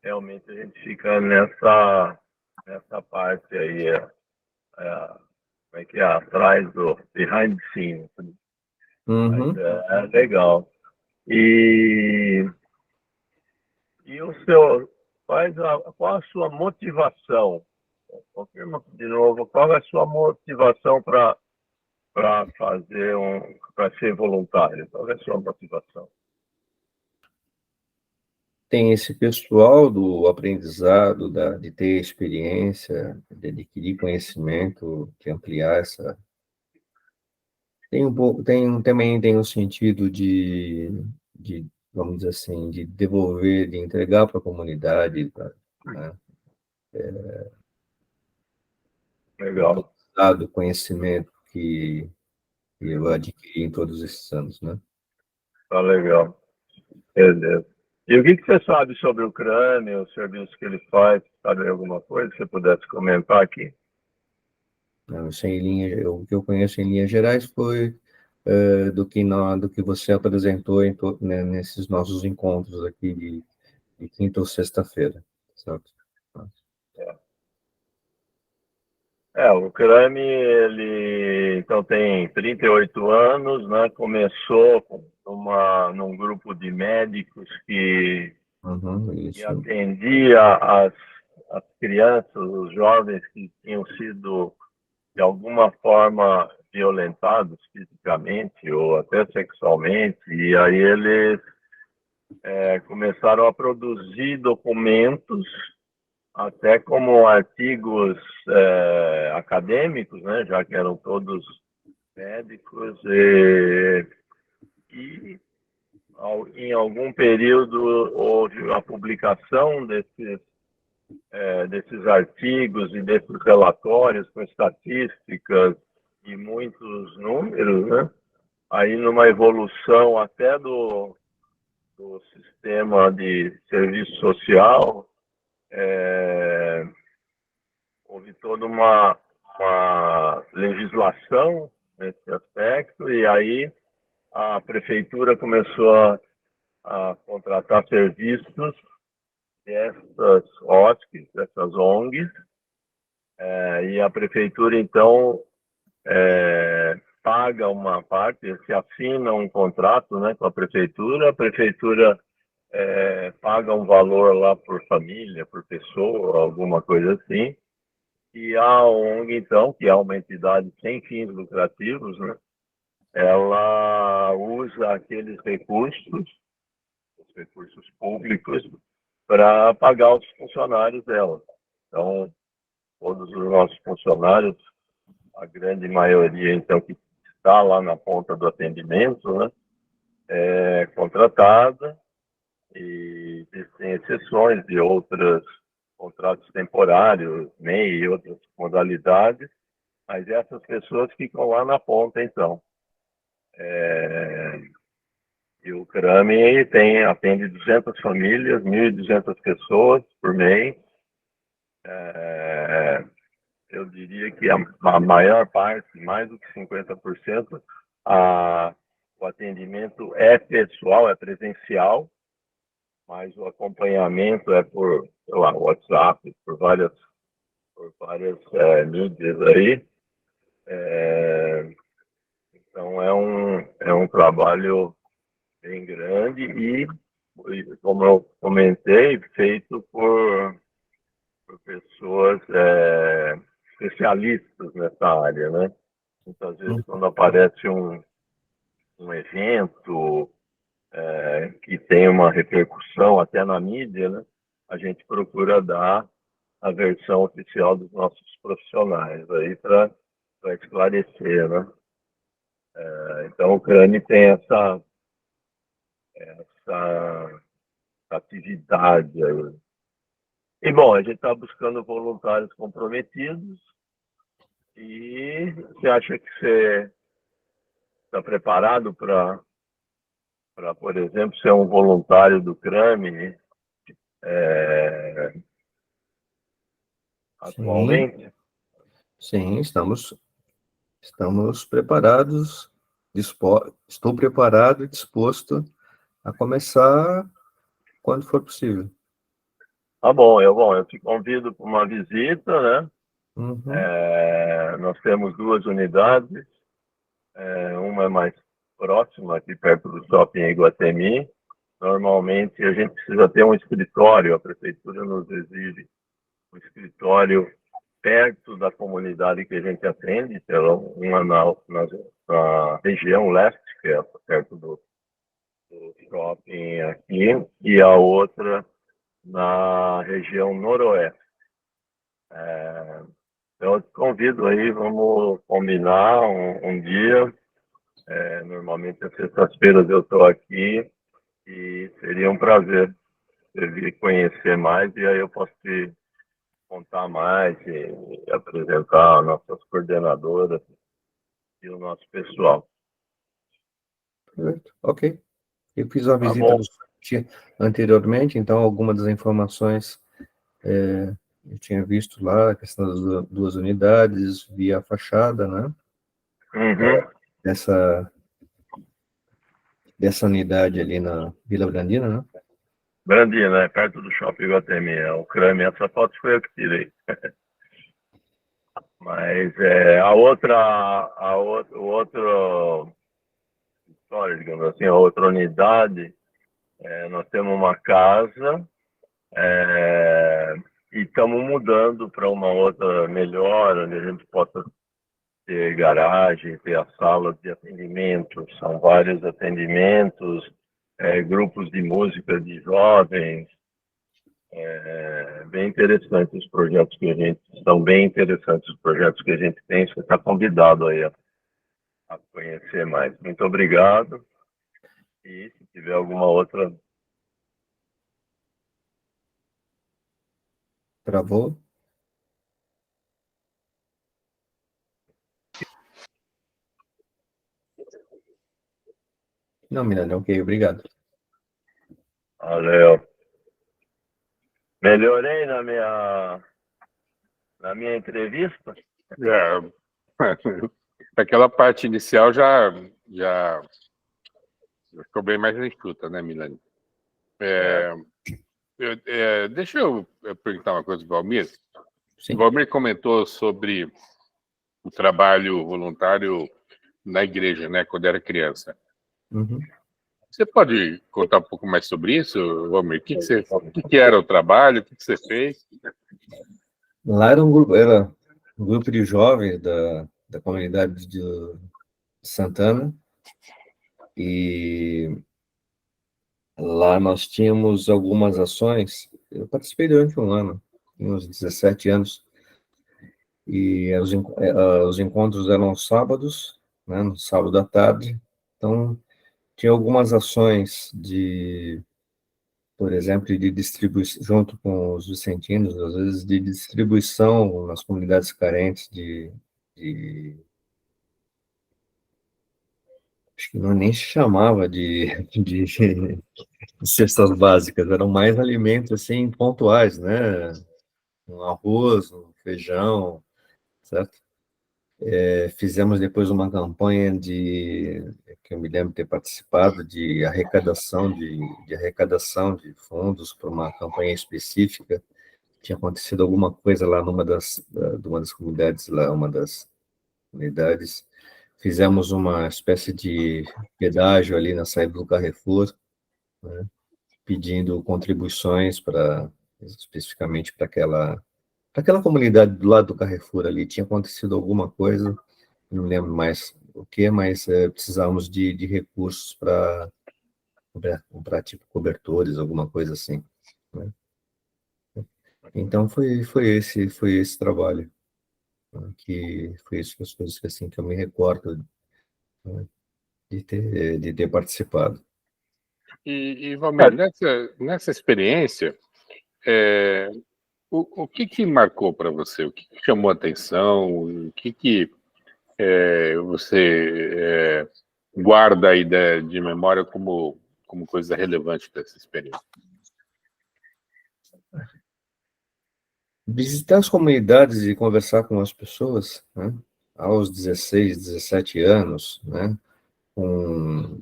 realmente a gente fica nessa parte aí, como é que é, atrás do behind the scenes, mas Uhum. é legal. E o seu, qual a sua motivação? Confirma de novo, qual é a sua motivação para fazer para ser voluntário? Qual é a sua motivação? Tem esse pessoal do aprendizado, de ter experiência, de adquirir conhecimento, de ampliar essa... Tem um pouco, também tem o sentido vamos dizer assim, de devolver, de entregar para a comunidade, né? O Legal, aprendizado, o conhecimento que eu adquiri em todos esses anos, né? tá legal. Beleza. E o que você sabe sobre o CRAME, o serviço que ele faz? Sabe alguma coisa que você pudesse comentar aqui? O que eu conheço em linhas gerais foi do que você apresentou né, nesses nossos encontros aqui de quinta ou sexta-feira, certo? O Crame, ele então tem 38 anos, né? Começou num grupo de médicos que Isso. atendia as crianças, os jovens que tinham sido, de alguma forma, violentados fisicamente ou até sexualmente, e aí eles começaram a produzir documentos, até como artigos acadêmicos, né, já que eram todos médicos, e em algum período houve a publicação desses artigos e desses relatórios com estatísticas e muitos números, né? Aí numa evolução até do sistema de serviço social, houve toda uma legislação nesse aspecto, e aí a prefeitura começou a contratar serviços dessas OSCs, dessas ONGs, e a prefeitura, então, paga uma parte, se assina um contrato, né, com a prefeitura paga um valor lá por família, por pessoa, alguma coisa assim, e a ONG, então, que é uma entidade sem fins lucrativos, né, ela usa aqueles recursos, os recursos públicos, para pagar os funcionários dela. Então, todos os nossos funcionários, a grande maioria, então, que está lá na ponta do atendimento, né, é contratada, e tem exceções de outros contratos temporários, MEI e outras modalidades, mas essas pessoas ficam lá na ponta, então. E o Crame atende 200 famílias, 1.200 pessoas por mês. Eu diria que a maior parte, mais do que 50%, o atendimento é pessoal, é presencial, mas o acompanhamento é por, sei lá, WhatsApp, por várias mídias aí. Então, é um trabalho bem grande e, como eu comentei, feito por pessoas especialistas nessa área, né? Muitas vezes, quando aparece um evento que tem uma repercussão até na mídia, né, a gente procura dar a versão oficial dos nossos profissionais aí para esclarecer, né? Então, o Crane tem essa atividade aí. E, bom, a gente está buscando voluntários comprometidos. E você acha que você está preparado para, por exemplo, ser um voluntário do Crame atualmente? Sim, estamos preparados, estou preparado e disposto a começar quando for possível. Tá bom, eu te convido para uma visita, né? Nós temos 2 unidades, uma é mais próxima, aqui perto do shopping Iguatemi. Normalmente a gente precisa ter um escritório, a prefeitura nos exige um escritório perto da comunidade que a gente atende, uma na região leste, que é perto do shopping aqui, e a outra na região noroeste. Então, eu te convido aí, vamos combinar um dia. Normalmente, às sextas-feiras eu estou aqui e seria um prazer você vir conhecer mais, e aí eu posso te contar mais e apresentar as nossas coordenadoras e o nosso pessoal. Perfeito. Ok. Eu fiz uma visita anteriormente, então algumas das informações eu tinha visto lá, a questão das 2 unidades, via a fachada, né? Dessa unidade ali na Vila Brandina, né? Brandina, perto do shopping Iguatemi. O Crame, essa foto foi eu que tirei. Mas o outro história, digamos assim, a outra unidade, nós temos uma casa e estamos mudando para uma outra melhor, onde a gente possa ter garagem, ter as salas de atendimento. São vários atendimentos, grupos de música de jovens. Bem interessantes os projetos que a gente... São bem interessantes os projetos que a gente tem. Você está convidado aí a conhecer mais. Muito obrigado. E se tiver alguma outra... Travou? Não, Milani, ok, obrigado. Valeu. Melhorei na minha entrevista? Aquela parte inicial já ficou bem mais enxuta, né, Milani? Deixa eu perguntar uma coisa, Valmir. Sim. O Valmir comentou sobre o trabalho voluntário na igreja, né, quando era criança. Uhum. Você pode contar um pouco mais sobre isso, Valmir? O que era o trabalho? O que você fez? Lá era um grupo de jovens da comunidade de Santana, e lá nós tínhamos algumas ações. Eu participei durante um ano, tinha uns 17 anos, e os encontros eram aos sábados, né, no sábado à tarde. Então, tinha algumas ações por exemplo, de distribuição, junto com os vicentinos, às vezes de distribuição nas comunidades carentes acho que não nem se chamava de cestas básicas, eram mais alimentos assim pontuais, né? Um arroz, um feijão, certo? Fizemos depois uma campanha que eu me lembro de ter participado, de arrecadação de fundos para uma campanha específica. Tinha acontecido alguma coisa lá de uma das comunidades lá, uma das unidades. Fizemos uma espécie de pedágio ali na saída do Carrefour, né, pedindo contribuições especificamente para aquela comunidade do lado do Carrefour ali. Tinha acontecido alguma coisa, não lembro mais o que, mas precisávamos de recursos para comprar tipo cobertores, alguma coisa assim, né? Então foi esse trabalho, né, que foi isso, as coisas que assim que eu me recordo, né, de ter participado. E Valmir, nessa experiência, o que marcou para você? O que chamou a atenção? O que você guarda aí de memória como coisa relevante dessa experiência? Visitar as comunidades e conversar com as pessoas, né, aos 16, 17 anos, né, com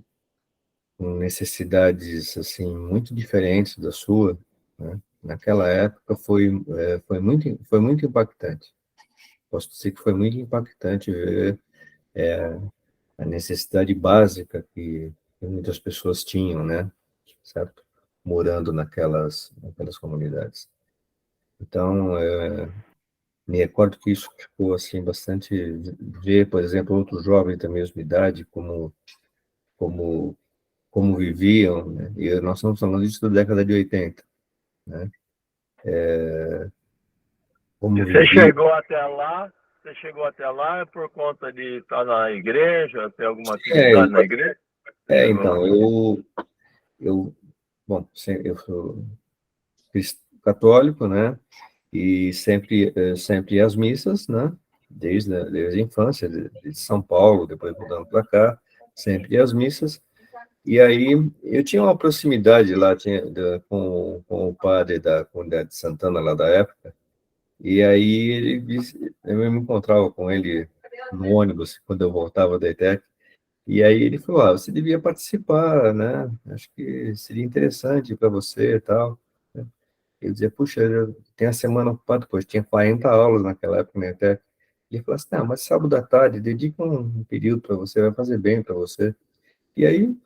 necessidades assim muito diferentes da sua, né, naquela época foi muito impactante. Posso dizer que foi muito impactante ver a necessidade básica que muitas pessoas tinham, né, certo? Morando naquelas comunidades. Então, me recordo que isso ficou assim bastante, ver, por exemplo, outros jovens da mesma idade como como viviam, né? E nós estamos falando disso da década de 80, né? Como Você viviam. chegou até lá por conta de estar na igreja, ter alguma atividade na igreja? Então, bom, eu sou católico, né? E sempre ia às missas, né? Desde a infância, de São Paulo, depois mudando para cá, sempre ia às missas. E aí eu tinha uma proximidade lá com o padre da comunidade de Santana, lá da época, e aí eu me encontrava com ele no ônibus, quando eu voltava da ETEC, e aí ele falou, você devia participar, né? Acho que seria interessante para você e tal. Eu dizia, puxa, eu tenho a semana ocupada, pois tinha 40 aulas naquela época na ETEC. Ele falou assim, não, mas sábado à tarde, dedica um período para você, vai fazer bem para você. E aí,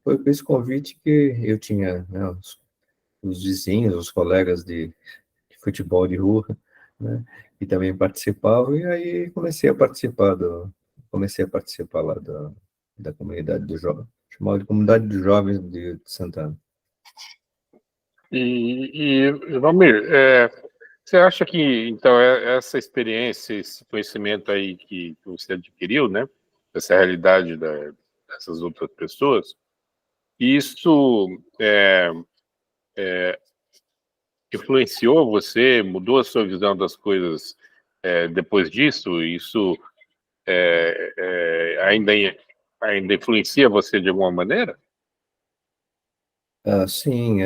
foi com esse convite que eu tinha, né, os vizinhos, os colegas de futebol de rua, né, que também participavam, e aí comecei a participar lá da comunidade dos jovens, chamada de Comunidade dos Jovens de Santana. Valmir, você acha que, então, essa experiência, esse conhecimento aí que você adquiriu, né, essa realidade dessas outras pessoas, isso influenciou você, mudou a sua visão das coisas depois disso? Isso ainda influencia você de alguma maneira? Sim,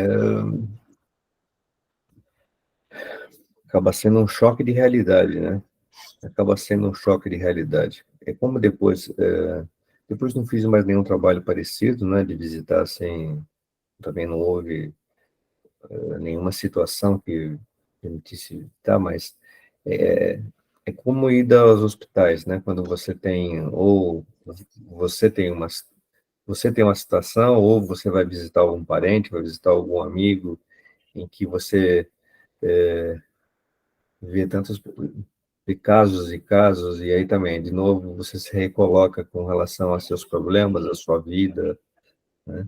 acaba sendo um choque de realidade, né? Acaba sendo um choque de realidade. É como depois não fiz mais nenhum trabalho parecido, né, de visitar sem, também não houve nenhuma situação que permitisse visitar, mas é, é como ir aos hospitais, né, quando você tem uma situação, ou você vai visitar algum parente, vai visitar algum amigo, em que você vê tantos casos e casos, e aí também, de novo, você se recoloca com relação aos seus problemas, à sua vida, né?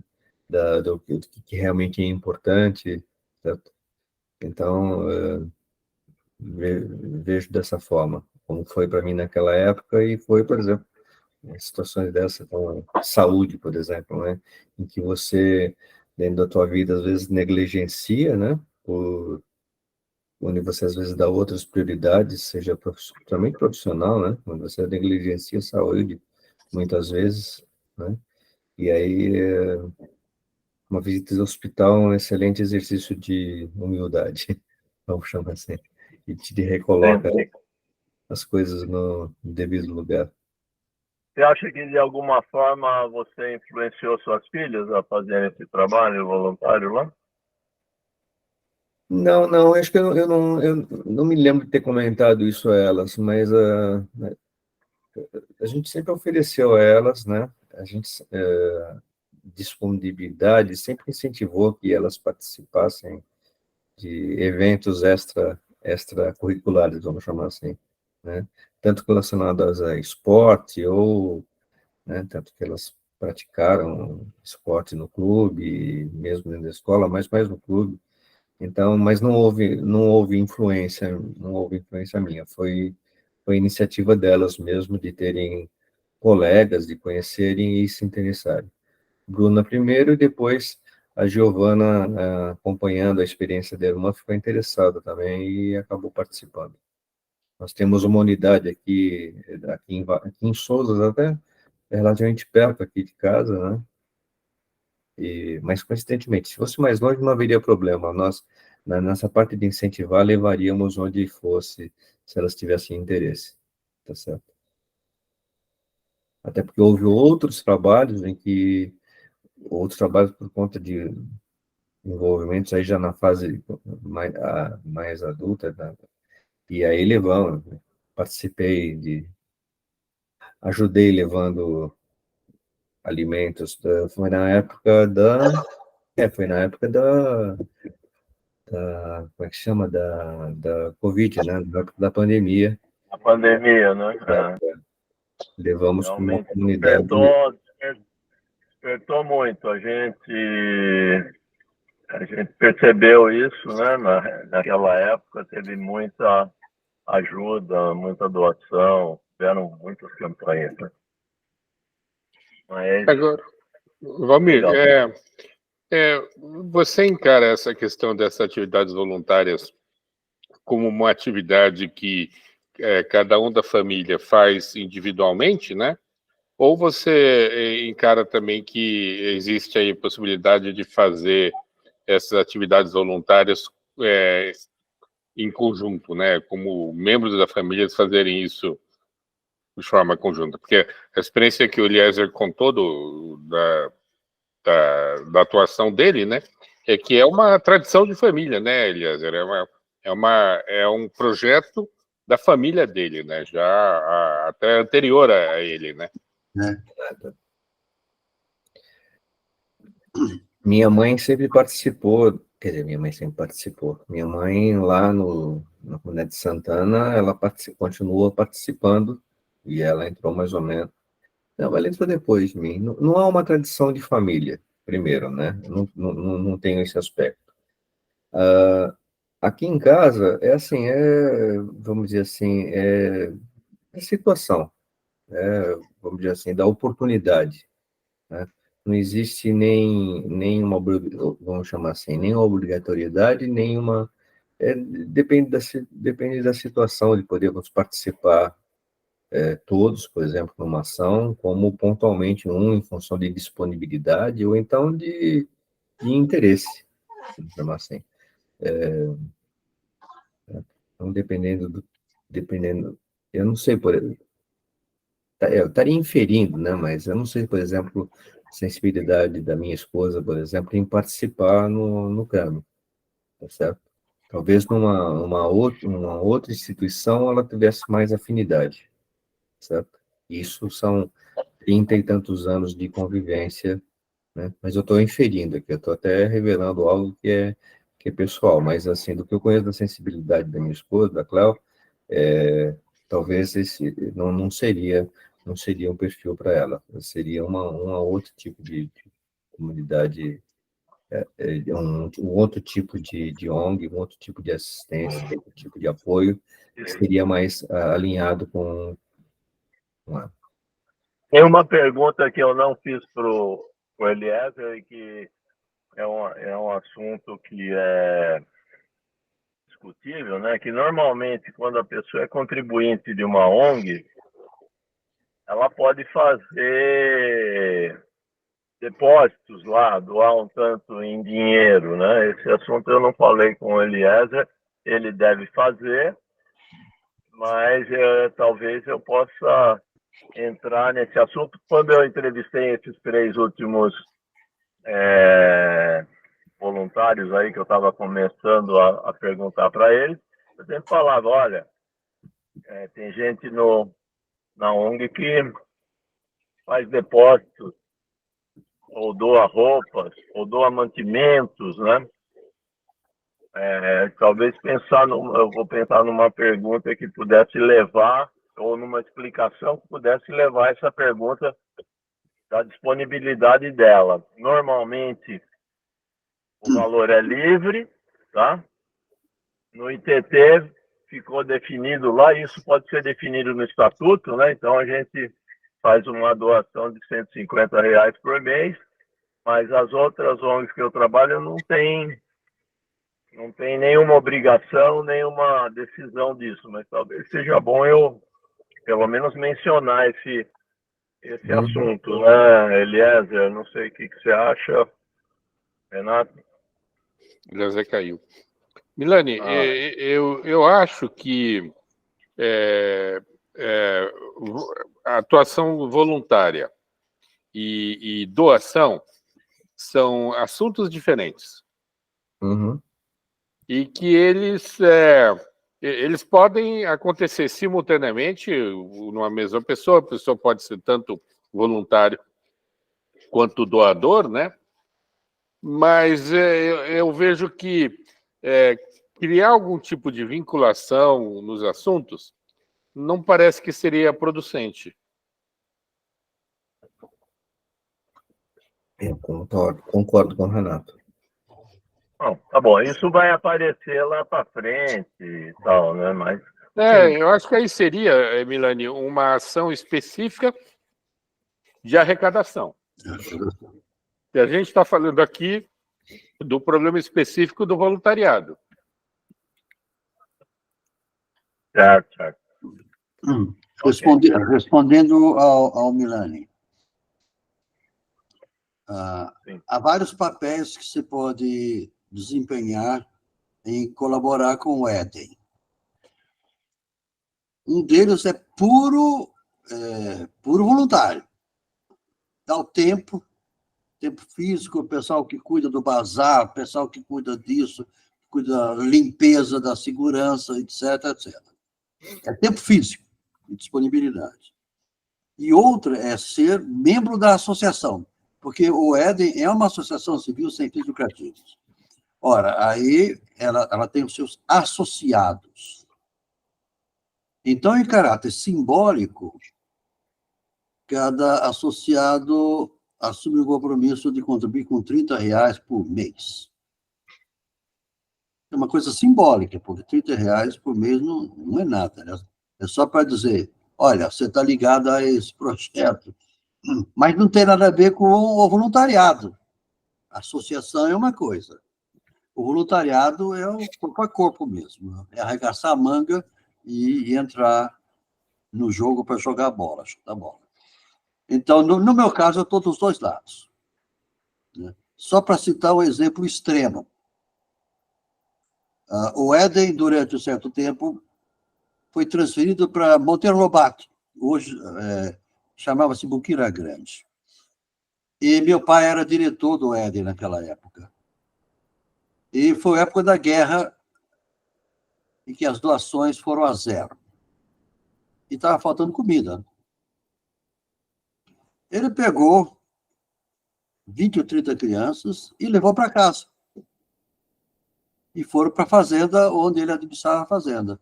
Do que realmente é importante, certo? Então, vejo dessa forma, como foi para mim naquela época, e foi, por exemplo, em situações dessa, com saúde, por exemplo, né? Em que você, dentro da tua vida, às vezes negligencia, né? Onde você às vezes dá outras prioridades, seja também profissional, né? Quando você negligencia a saúde, muitas vezes, né? E aí, uma visita ao hospital é um excelente exercício de humildade, vamos chamar assim, e te recoloca Entendi. as coisas no devido lugar. Você acha que de alguma forma você influenciou suas filhas a fazerem esse trabalho voluntário lá? Não, não, acho que eu não me lembro de ter comentado isso a elas, mas a gente sempre ofereceu a elas, né? A gente disponibilidade, sempre incentivou que elas participassem de eventos extracurriculares, vamos chamar assim, né? Tanto relacionados a esporte ou, né, tanto que elas praticaram esporte no clube, mesmo dentro da escola, mas mais no clube. Então, mas não houve influência minha. Foi iniciativa delas mesmo de terem colegas, de conhecerem e se interessarem. Bruna primeiro e depois a Giovana, acompanhando a experiência da irmã, ficou interessada também e acabou participando. Nós temos uma unidade aqui em Souzas, até relativamente perto aqui de casa, né? Mas, coincidentemente, se fosse mais longe, não haveria problema. Nós, nessa parte de incentivar, levaríamos onde fosse, se elas tivessem interesse. Tá certo? Até porque houve outros trabalhos por conta de envolvimentos aí já na fase mais adulta, né? E aí ajudei levando alimentos, foi na época como é que chama, da Covid, né, na época da pandemia, A pandemia, né? levamos para uma Realmente comunidade. despertou muito. A gente percebeu isso, né? Naquela época teve muita ajuda, muita doação, tiveram muitas campanhas, né? Mas Agora, Valmir, legal. você encara essa questão dessas atividades voluntárias como uma atividade que cada um da família faz individualmente, né? Ou você encara também que existe aí a possibilidade de fazer essas atividades voluntárias em conjunto, né? Como membros da família fazerem isso de forma conjunta? Porque a experiência que o Eliezer contou da atuação dele, né? É que é uma tradição de família, né, Eliezer? É um projeto da família dele, né? Já até anterior a ele, né? Minha mãe sempre participou, quer dizer, minha mãe sempre participou. Minha mãe, lá na comunidade de Santana, ela continua participando, e ela entrou mais ou menos. Não, ela entrou depois de mim. Não, não há uma tradição de família, primeiro, né? Não tenho esse aspecto. Aqui em casa, é assim, vamos dizer assim, é situação, vamos dizer assim, da oportunidade, né? Não existe nenhuma, vamos chamar assim, nenhuma obrigatoriedade, nenhuma. Depende da situação de podermos participar todos, por exemplo, numa ação, como pontualmente em função de disponibilidade ou então de interesse, vamos chamar assim. Então, dependendo, eu não sei, eu estaria inferindo, né? Mas eu não sei, por exemplo, a sensibilidade da minha esposa, por exemplo, em participar no CAMI, tá certo? Talvez numa outra instituição ela tivesse mais afinidade, certo? Isso são 30 e tantos anos de convivência, né? Mas eu estou inferindo aqui, eu estou até revelando algo que é pessoal, mas assim, do que eu conheço da sensibilidade da minha esposa, da Cléo, talvez esse não seria um perfil para ela, seria uma outro tipo de comunidade, um outro tipo de ONG, um outro tipo de assistência, outro tipo de apoio, que seria mais alinhado com a... Tem uma pergunta que eu não fiz para o Eliezer, e que é um assunto que é discutível, né? Que normalmente, quando a pessoa é contribuinte de uma ONG, ela pode fazer depósitos lá, doar um tanto em dinheiro, né? Esse assunto eu não falei com o Eliezer, ele deve fazer, mas talvez eu possa entrar nesse assunto. Quando eu entrevistei esses 3 últimos voluntários aí, que eu estava começando a perguntar para eles, eu sempre falava, olha, tem gente na ONG que faz depósitos, ou doa roupas, ou doa mantimentos, né? Talvez eu vou pensar numa pergunta que pudesse levar, ou numa explicação que pudesse levar essa pergunta da disponibilidade dela. Normalmente, o valor é livre, tá? No ITT ficou definido lá, isso pode ser definido no estatuto, né? Então a gente faz uma doação de R$150 por mês, mas as outras ONGs que eu trabalho não tem nenhuma obrigação, nenhuma decisão disso, mas talvez seja bom eu, pelo menos, mencionar esse assunto, né, Eliezer? Não sei o que você acha, Renato. Eliezer caiu. Milani, eu acho que a atuação voluntária e doação são assuntos diferentes. Uhum. E que eles podem acontecer simultaneamente numa mesma pessoa. A pessoa pode ser tanto voluntário quanto doador, né? Mas eu vejo que criar algum tipo de vinculação nos assuntos não parece que seria producente. Eu concordo com o Renato. Bom, tá bom, isso vai aparecer lá para frente e tal, né? Mas eu acho que aí seria, Milani, uma ação específica de arrecadação. E a gente está falando aqui do problema específico do voluntariado. certo. Respondendo ao Milani. Há vários papéis que se pode desempenhar em colaborar com o Éden. Um deles é puro voluntário. Dá o tempo físico, o pessoal que cuida do bazar, o pessoal que cuida disso, cuida da limpeza, da segurança, etc, etc. É tempo físico e disponibilidade. E outra é ser membro da associação, porque o Éden é uma associação civil sem fins lucrativos. Ora, aí ela tem os seus associados. Então, em caráter simbólico, cada associado assume o compromisso de contribuir com R$30 por mês. É uma coisa simbólica, porque R$30 por mês não é nada, né? É só para dizer, olha, você está ligado a esse projeto, mas não tem nada a ver com o voluntariado. A associação é uma coisa. O voluntariado é o corpo a corpo mesmo, é arregaçar a manga e entrar no jogo para jogar bola, chutar bola. Então, no meu caso, eu estou dos dois lados. Né? Só para citar um exemplo extremo. O Éden, durante um certo tempo, foi transferido para Monteiro Lobato, hoje chamava-se Boqueira Grande. E meu pai era diretor do Éden naquela época. E foi a época da guerra em que as doações foram a zero. E estava faltando comida. Ele pegou 20 ou 30 crianças e levou para casa. E foram para a fazenda onde ele administrava a fazenda.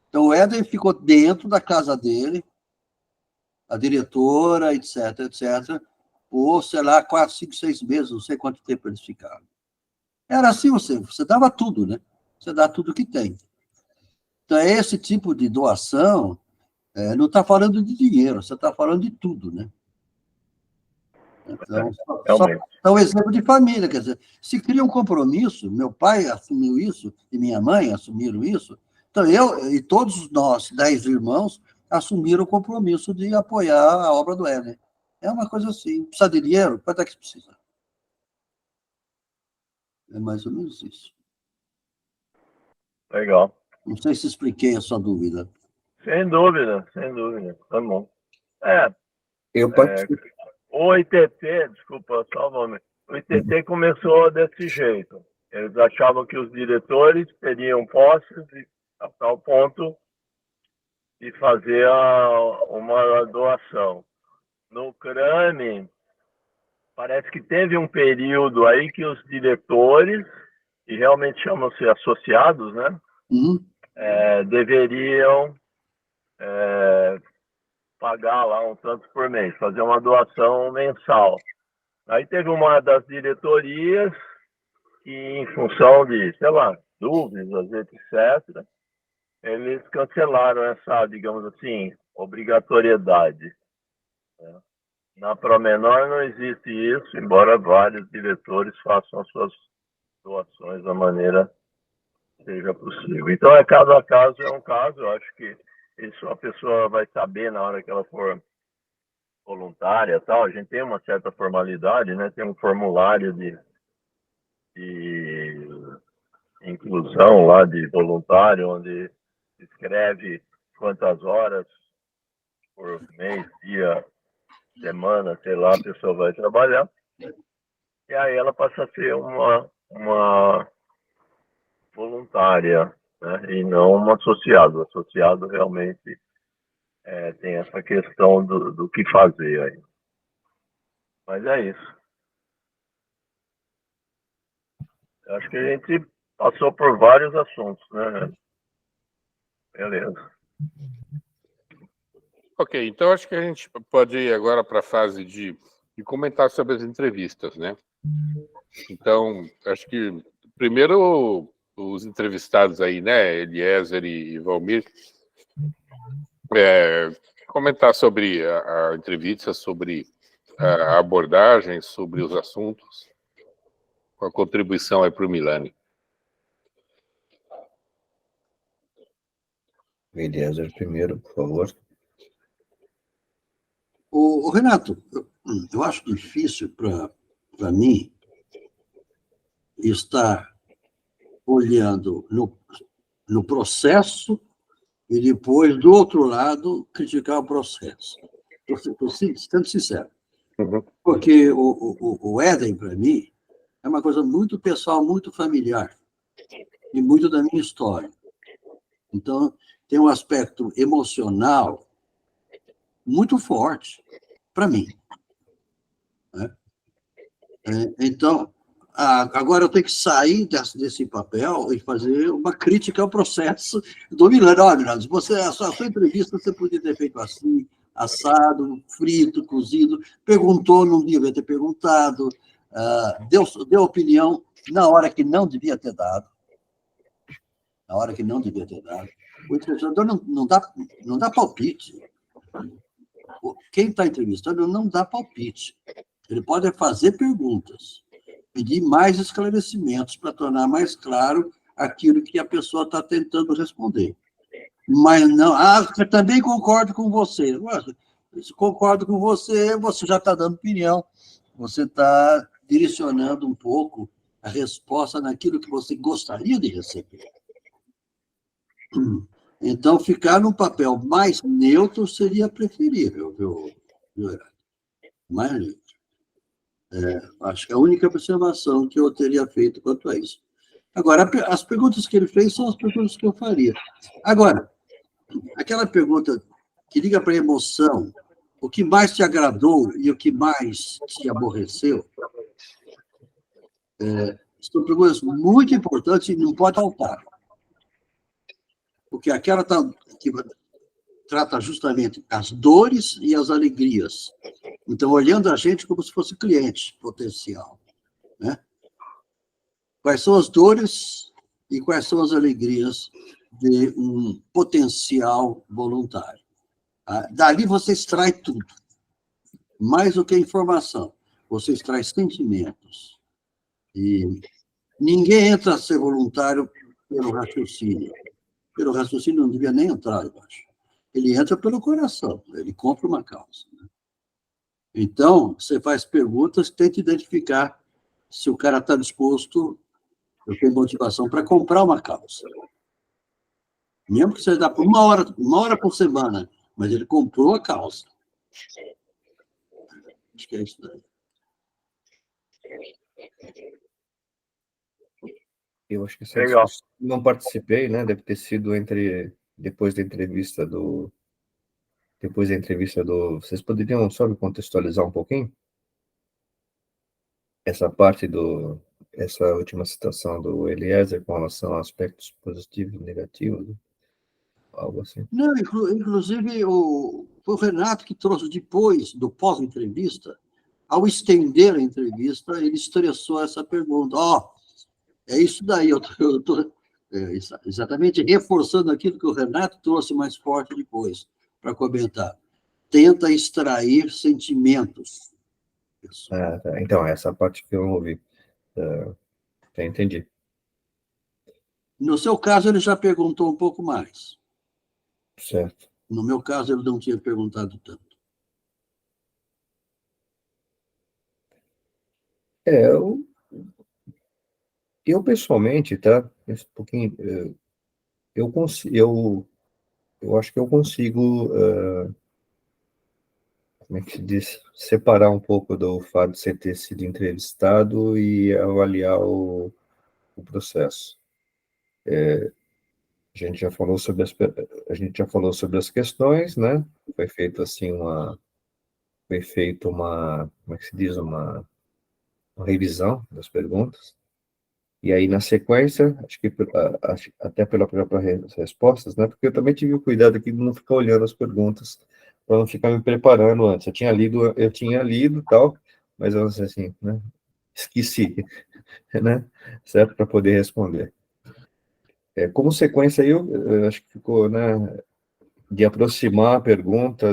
Então, o Éden ficou dentro da casa dele, a diretora, etc., etc., por, sei lá, 4, 5, 6 meses, não sei quanto tempo eles ficaram. Era assim, você dava tudo, né? Você dá tudo que tem. Então, esse tipo de doação não está falando de dinheiro, você está falando de tudo, né? Então, só um exemplo de família, quer dizer, se cria um compromisso, meu pai assumiu isso, e minha mãe assumiram isso, então eu e todos nós, 10 irmãos, assumiram o compromisso de apoiar a obra do Éden. É uma coisa assim, precisa de dinheiro? Quanto é que precisa? É mais ou menos isso. Legal. Não sei se expliquei a sua dúvida. Sem dúvida, sem dúvida. Tá bom. Eu participo. O ITT, desculpa, só o nome. O ITT começou desse jeito. Eles achavam que os diretores teriam posses a tal ponto de fazer uma doação. No CRAME, parece que teve um período aí que os diretores, que realmente chamam-se associados, né? Deveriam pagar lá um tanto por mês, fazer uma doação mensal. Aí teve uma das diretorias que, em função de, sei lá, dúvidas, etc., eles cancelaram essa, digamos assim, obrigatoriedade. Na Promenor não existe isso, embora vários diretores façam as suas doações da maneira que seja possível. Então, caso a caso, é um caso. Eu acho que isso a pessoa vai saber na hora que ela for voluntária, tal. A gente tem uma certa formalidade, né? Tem um formulário de inclusão lá de voluntário, onde escreve quantas horas por mês, dia, semana, sei lá, a pessoa vai trabalhar. E aí ela passa a ser uma voluntária, né? E não um associado. O associado realmente tem essa questão do que fazer aí. Mas é isso. Eu acho que a gente passou por vários assuntos, né? Beleza. Ok, então acho que a gente pode ir agora para a fase de comentar sobre as entrevistas, né? Então, acho que primeiro os entrevistados aí, né, Eliezer e Valmir, comentar sobre a entrevista, sobre a abordagem, sobre os assuntos, com a contribuição aí para o Milani. Eliezer primeiro, por favor. O Renato, eu acho difícil para mim estar olhando no processo e depois, do outro lado, criticar o processo. Estou sendo sincero. Uhum. Porque o Éden, para mim, é uma coisa muito pessoal, muito familiar, e muito da minha história. Então, tem um aspecto emocional muito forte para mim, né? Então, agora eu tenho que sair desse papel e fazer uma crítica ao processo do Milani. Olha, Milani, a sua entrevista você podia ter feito assim, assado, frito, cozido, perguntou, não devia ter perguntado, deu opinião na hora que não devia ter dado. Na hora que não devia ter dado. O entrevistador não dá palpite. Quem está entrevistando não dá palpite. Ele pode fazer perguntas, pedir mais esclarecimentos para tornar mais claro aquilo que a pessoa está tentando responder. Mas não, eu também concordo com você. Se concordo com você, você já está dando opinião, você está direcionando um pouco a resposta naquilo que você gostaria de receber. Então, ficar num papel mais neutro seria preferível, viu, Heráclito? Mais neutro. Acho que a única observação que eu teria feito quanto a isso. Agora, as perguntas que ele fez são as perguntas que eu faria. Agora, aquela pergunta que liga para a emoção, o que mais te agradou e o que mais te aborreceu, são perguntas muito importantes e não pode faltar. Porque aquela que trata justamente as dores e as alegrias. Então, olhando a gente como se fosse cliente potencial, né? Quais são as dores e quais são as alegrias de um potencial voluntário? Dali você extrai tudo. Mais do que informação, você extrai sentimentos. E ninguém entra a ser voluntário pelo raciocínio. Pelo raciocínio não devia nem entrar, eu acho. Ele entra pelo coração, ele compra uma causa. Então, você faz perguntas, tenta identificar se o cara está disposto, eu tenho motivação para comprar uma causa. Mesmo que você dá por uma hora por semana, mas ele comprou a causa. Acho que é isso daí. Eu acho que essa discussão não participei, né? Deve ter sido depois da entrevista do. Vocês poderiam só me contextualizar um pouquinho? Essa última citação do Eliezer com relação a aspectos positivos e negativos, algo assim. Não, inclusive, foi o Renato que trouxe depois do pós-entrevista, ao estender a entrevista, ele estressou essa pergunta. É isso daí, eu estou exatamente reforçando aquilo que o Renato trouxe mais forte depois, para comentar. Tenta extrair sentimentos. Tá. Então, essa parte que eu não ouvi. Entendi. No seu caso, ele já perguntou um pouco mais. Certo. No meu caso, ele não tinha perguntado tanto. Eu pessoalmente, tá? Um pouquinho, eu acho que eu consigo, como é que se diz, separar um pouco do fato de você ter sido entrevistado e avaliar o processo. A gente já falou sobre as questões, né? Foi feito assim uma, como é que se diz, uma revisão das perguntas. E aí, na sequência, acho que até pela própria respostas, né? Porque eu também tive o cuidado aqui de não ficar olhando as perguntas, para não ficar me preparando antes. Eu tinha lido tal, mas eu assim, né? Esqueci, né? Certo? Para poder responder. Como sequência, eu acho que ficou, né? De aproximar a pergunta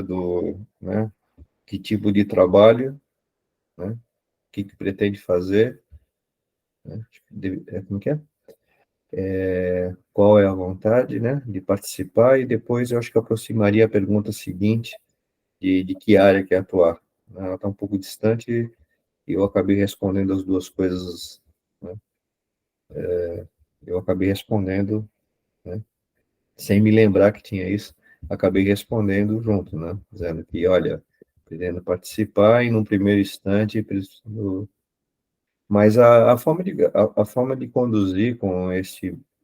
né? Que tipo de trabalho, né? O que pretende fazer, né? Como que é? Qual é a vontade, né, de participar, e depois eu acho que aproximaria a pergunta seguinte, de que área quer atuar. Ela está um pouco distante e eu acabei respondendo as duas coisas, né? Eu acabei respondendo, né, sem me lembrar que tinha isso, acabei respondendo junto, né, dizendo que, olha, pretendo participar e, num primeiro instante, mas a forma de conduzir com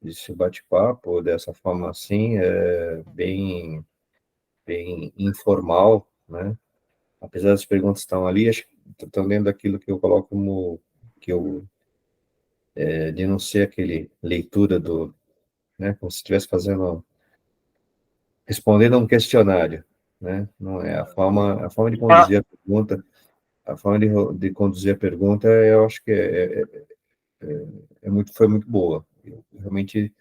desse bate-papo, dessa forma assim, bem informal, né? Apesar das perguntas estão ali, acho que estão dentro daquilo que eu coloco como que eu de não ser aquele leitura do, né? Como se estivesse respondendo a um questionário, né? Não é a forma de Ah, conduzir a pergunta, a forma de conduzir a pergunta, eu acho que foi muito boa. Eu realmente,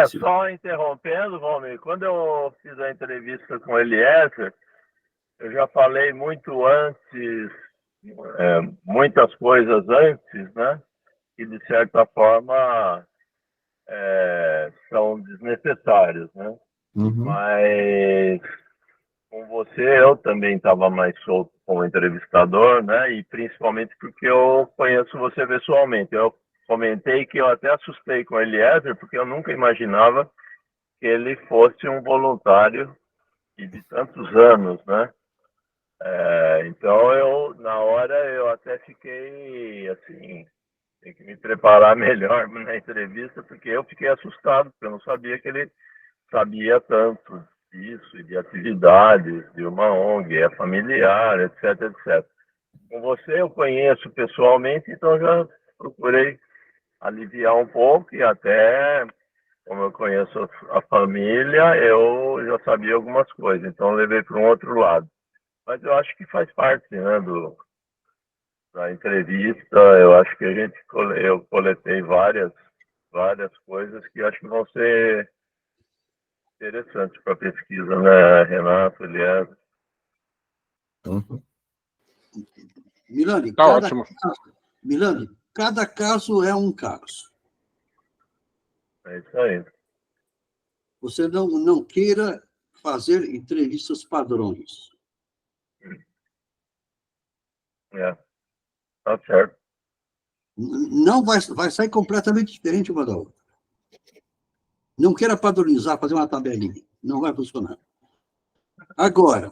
só interrompendo, Valmir, quando eu fiz a entrevista com o Eliezer, eu já falei muito antes, muitas coisas antes, né? Que de certa forma são desnecessárias, né? uhum, Mas com você eu também estava mais solto como entrevistador, né? E principalmente porque eu conheço você pessoalmente. Eu comentei que eu até assustei com o Eliezer, porque eu nunca imaginava que ele fosse um voluntário e de tantos anos, né? Então na hora eu até fiquei assim, tem que me preparar melhor na entrevista, porque eu fiquei assustado, porque eu não sabia que ele sabia tanto disso, e de atividades, de uma ONG, é familiar, etc, etc. Com você eu conheço pessoalmente, então já procurei aliviar um pouco e até, como eu conheço a família, eu já sabia algumas coisas, então levei para um outro lado. Mas eu acho que faz parte, né, da entrevista. Eu acho que eu coletei várias coisas que acho que vão ser interessantes para a pesquisa, né, Renato, Elias? uhum. Milani, Tá ótimo. cada caso é um caso. É isso aí. Você não queira fazer entrevistas padrões. Tá certo. Não vai sair completamente diferente uma da outra. Não queira padronizar, fazer uma tabelinha. Não vai funcionar. Agora,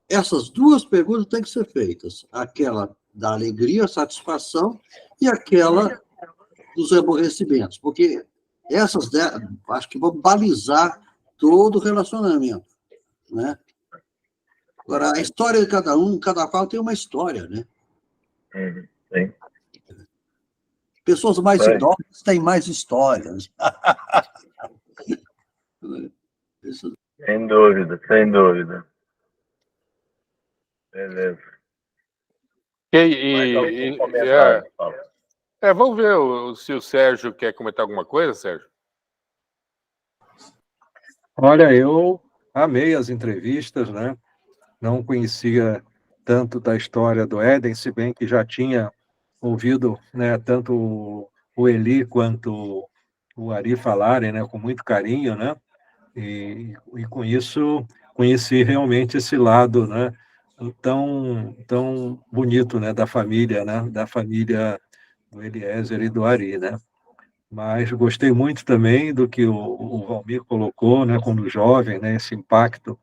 essas duas perguntas têm que ser feitas. Aquela da alegria, satisfação e aquela dos aborrecimentos. Porque acho que vão balizar todo o relacionamento, né? Agora, a história de cada qual tem uma história, né? Sim. Pessoas mais Bem. idosas têm mais histórias. Sem dúvida, sem dúvida. Beleza. Mais algum comentário, Paulo? Vamos ver se o Sérgio quer comentar alguma coisa, Sérgio. Olha, eu amei as entrevistas, né? Não conhecia tanto da história do Éden, se bem que já tinha ouvido, né, tanto o Eli quanto o Ari falarem, né, com muito carinho, né? E com isso conheci realmente esse lado, né, tão bonito, né, da família, do Eliezer e do Ari, né? Mas gostei muito também do que o Valmir colocou, né, quando jovem, né, esse impacto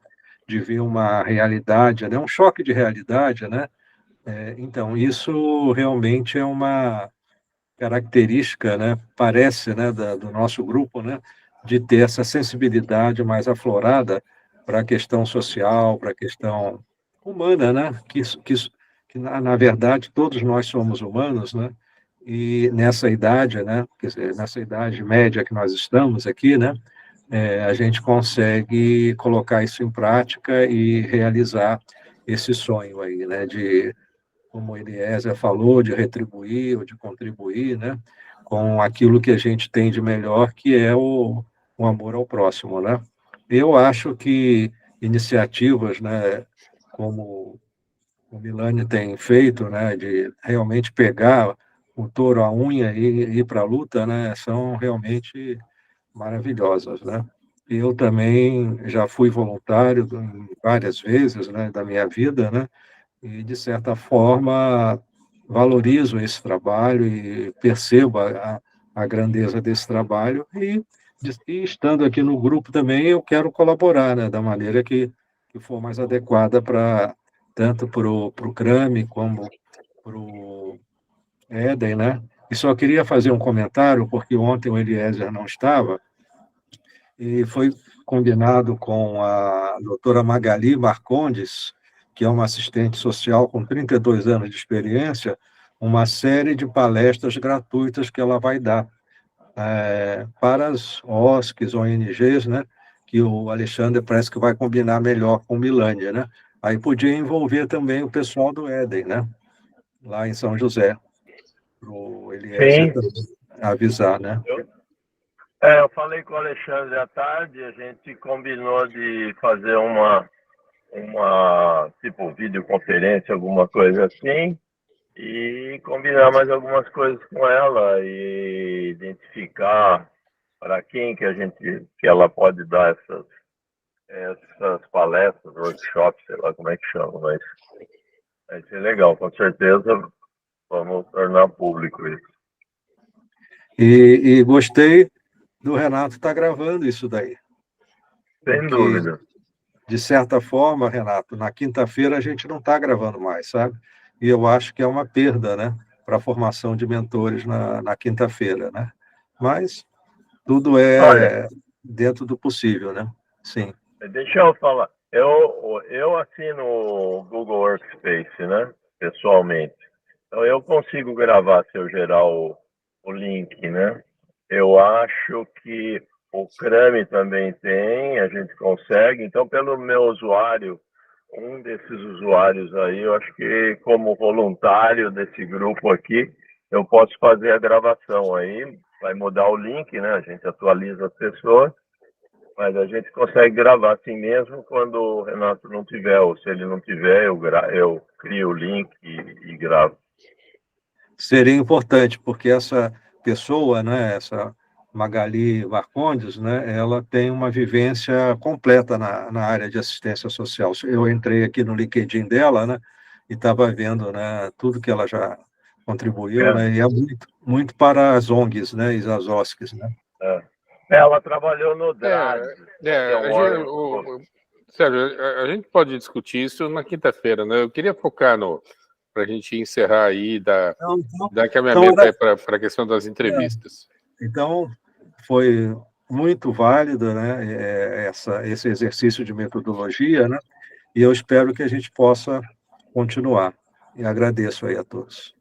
de ver uma realidade, né, um choque de realidade, né? Então, isso realmente é uma característica, né, parece, né, do nosso grupo, né, de ter essa sensibilidade mais aflorada para a questão social, para a questão humana, né, que na verdade todos nós somos humanos, né, e nessa idade, né, quer dizer, nessa idade média que nós estamos aqui, né, a gente consegue colocar isso em prática e realizar esse sonho aí, né, de, como o Eliezer falou, de retribuir ou de contribuir, né, com aquilo que a gente tem de melhor, que é o amor ao próximo, né. Eu acho que iniciativas, né, como o Milani tem feito, né, de realmente pegar o touro à unha e ir para a luta, né, são realmente maravilhosas, né. Eu também já fui voluntário várias vezes, né, da minha vida, né, e, de certa forma, valorizo esse trabalho e percebo a grandeza desse trabalho e, estando aqui no grupo também, eu quero colaborar, né, da maneira que for mais adequada tanto para o CRAME como para o Éden, né? E só queria fazer um comentário, porque ontem o Eliezer não estava, e foi combinado com a doutora Magali Marcondes, que é uma assistente social com 32 anos de experiência, uma série de palestras gratuitas que ela vai dar para as OSCs, ONGs, né, que o Alexandre parece que vai combinar melhor com Milândia, né? Aí podia envolver também o pessoal do Éden, né? Lá em São José, para o Eliezer avisar, né? Eu falei com o Alexandre à tarde, a gente combinou de fazer uma tipo videoconferência, alguma coisa assim, e combinar mais algumas coisas com ela e identificar para quem que ela pode dar essas palestras, workshops, sei lá como é que chama, mas vai ser legal, com certeza vamos tornar público isso. E gostei do Renato estar gravando isso daí. Sem dúvida. De certa forma, Renato, na quinta-feira a gente não está gravando mais, sabe? E eu acho que é uma perda, né, para a formação de mentores na quinta-feira, né? Mas tudo é dentro do possível, né? Sim. Deixa eu falar. Eu assino o Google Workspace, né? Pessoalmente. Então eu consigo gravar se eu gerar o link, né? Eu acho que o Crame também tem, a gente consegue. Então, pelo meu usuário, um desses usuários aí, eu acho que como voluntário desse grupo aqui, eu posso fazer a gravação aí. Vai mudar o link, né? A gente atualiza as pessoas. Mas a gente consegue gravar assim mesmo quando o Renato não tiver, ou se ele não tiver, eu crio o link e gravo. Seria importante, porque essa pessoa, né, essa Magali Marcondes, né, ela tem uma vivência completa na área de assistência social. Eu entrei aqui no LinkedIn dela, né, e estava vendo, né, tudo que ela já contribuiu, né, e é muito para as ONGs, né, e as OSCs, né. Ela trabalhou no DRAD. Sérgio, a gente pode discutir isso na quinta-feira, né? Eu queria focar para a gente encerrar aí, dar caminhamento para a questão das entrevistas. Então, foi muito válido, né, esse exercício de metodologia, né, e eu espero que a gente possa continuar. E agradeço aí a todos.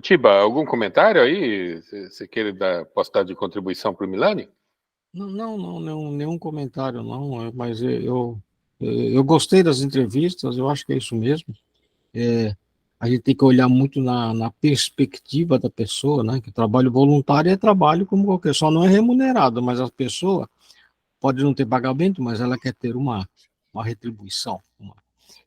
Tiba, algum comentário aí? Você quer posso dar de contribuição para o Milani? Não, nenhum comentário, não, mas eu gostei das entrevistas, eu acho que é isso mesmo. A gente tem que olhar muito na perspectiva da pessoa, né? Que trabalho voluntário é trabalho como qualquer, só não é remunerado, mas a pessoa pode não ter pagamento, mas ela quer ter uma retribuição.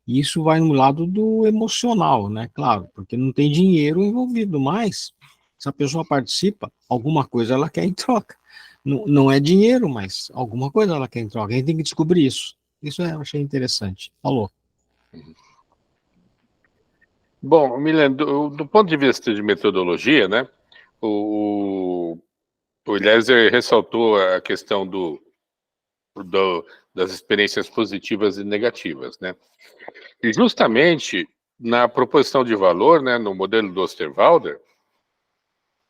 E isso vai no lado do emocional, né? Claro, porque não tem dinheiro envolvido, mas se a pessoa participa, alguma coisa ela quer em troca. Não é dinheiro, mas alguma coisa ela quer em troca. A gente tem que descobrir isso. Isso eu achei interessante. Falou. Bom, Milene, do ponto de vista de metodologia, né, o Eliezer ressaltou a questão das experiências positivas e negativas, né? E justamente na proposição de valor, né, no modelo do Osterwalder,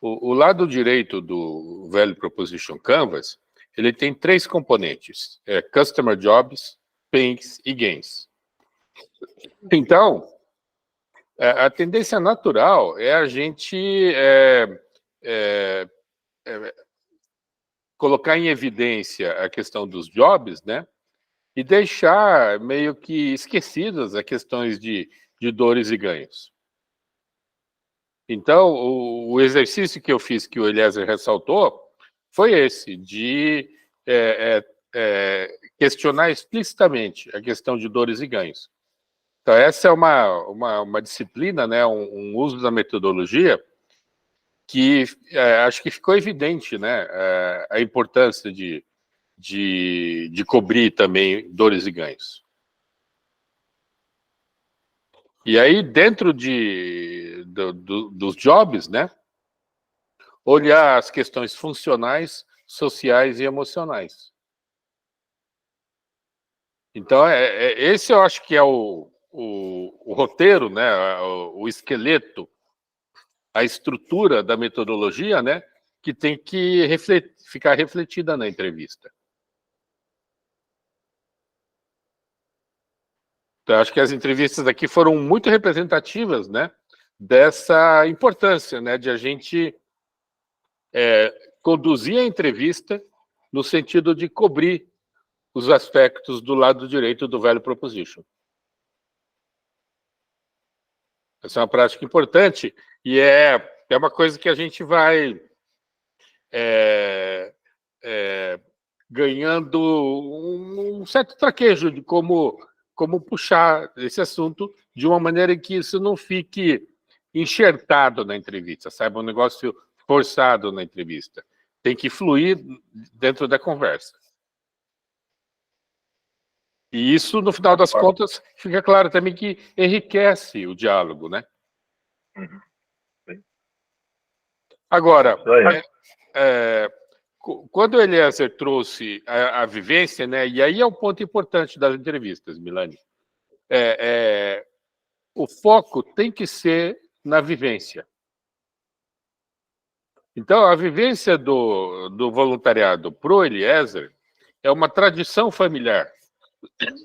o lado direito do velho Proposition Canvas, ele tem 3 componentes: Customer Jobs, Pains e Gains. Então, a tendência natural é a gente colocar em evidência a questão dos jobs, né, e deixar meio que esquecidas as questões de dores e ganhos. Então, o exercício que eu fiz, que o Eliezer ressaltou, foi esse, de questionar explicitamente a questão de dores e ganhos. Então, essa é uma disciplina, né, um uso da metodologia que acho que ficou evidente, né, a importância de cobrir também dores e ganhos. E aí, dentro dos jobs, né, olhar as questões funcionais, sociais e emocionais. Então, esse eu acho que é o roteiro, né, o esqueleto, a estrutura da metodologia, né, que tem que ficar refletida na entrevista. Então, acho que as entrevistas aqui foram muito representativas, né, dessa importância, né, de a gente conduzir a entrevista no sentido de cobrir os aspectos do lado direito do value proposition. Essa é uma prática importante e é uma coisa que a gente vai ganhando um certo traquejo de como puxar esse assunto de uma maneira que isso não fique enxertado na entrevista, sabe? Um negócio forçado na entrevista. Tem que fluir dentro da conversa. E isso, no final das contas, fica claro também que enriquece o diálogo, né? Agora, quando o Eliezer trouxe a vivência, né, e aí é o ponto importante das entrevistas, Milani, o foco tem que ser na vivência. Então, a vivência do voluntariado pro Eliezer é uma tradição familiar.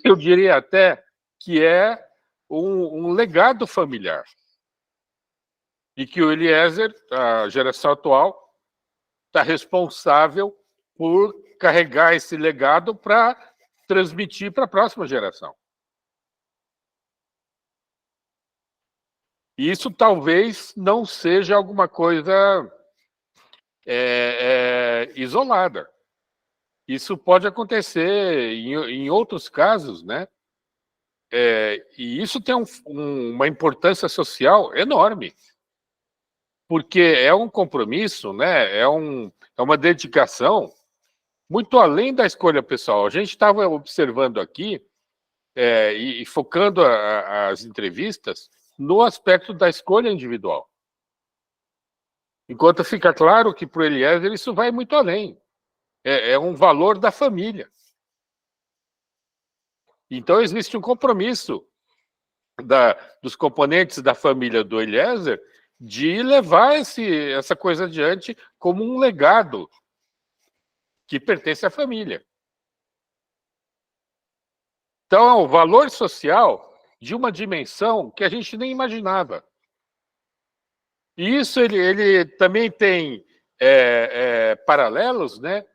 Eu diria até que é um legado familiar. E que o Eliezer, a geração atual, está responsável por carregar esse legado para transmitir para a próxima geração. E isso talvez não seja alguma coisa isolada. Isso pode acontecer em outros casos, né? E isso tem uma importância social enorme, porque é um compromisso, né? É uma dedicação muito além da escolha pessoal. A gente estava observando aqui e focando as entrevistas no aspecto da escolha individual. Enquanto fica claro que, para o Eliezer, isso vai muito além. É um valor da família. Então, existe um compromisso dos componentes da família do Eliezer de levar essa coisa adiante como um legado que pertence à família. Então, é um valor social de uma dimensão que a gente nem imaginava. E isso ele também tem paralelos, né?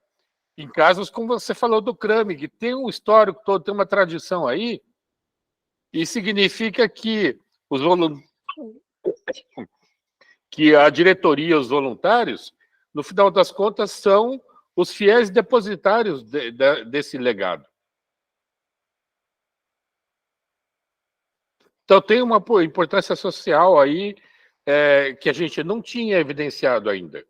Em casos como você falou do Crame, que tem um histórico todo, tem uma tradição aí, e significa que que a diretoria, os voluntários, no final das contas, são os fiéis depositários desse legado. Então, tem uma importância social aí que a gente não tinha evidenciado ainda.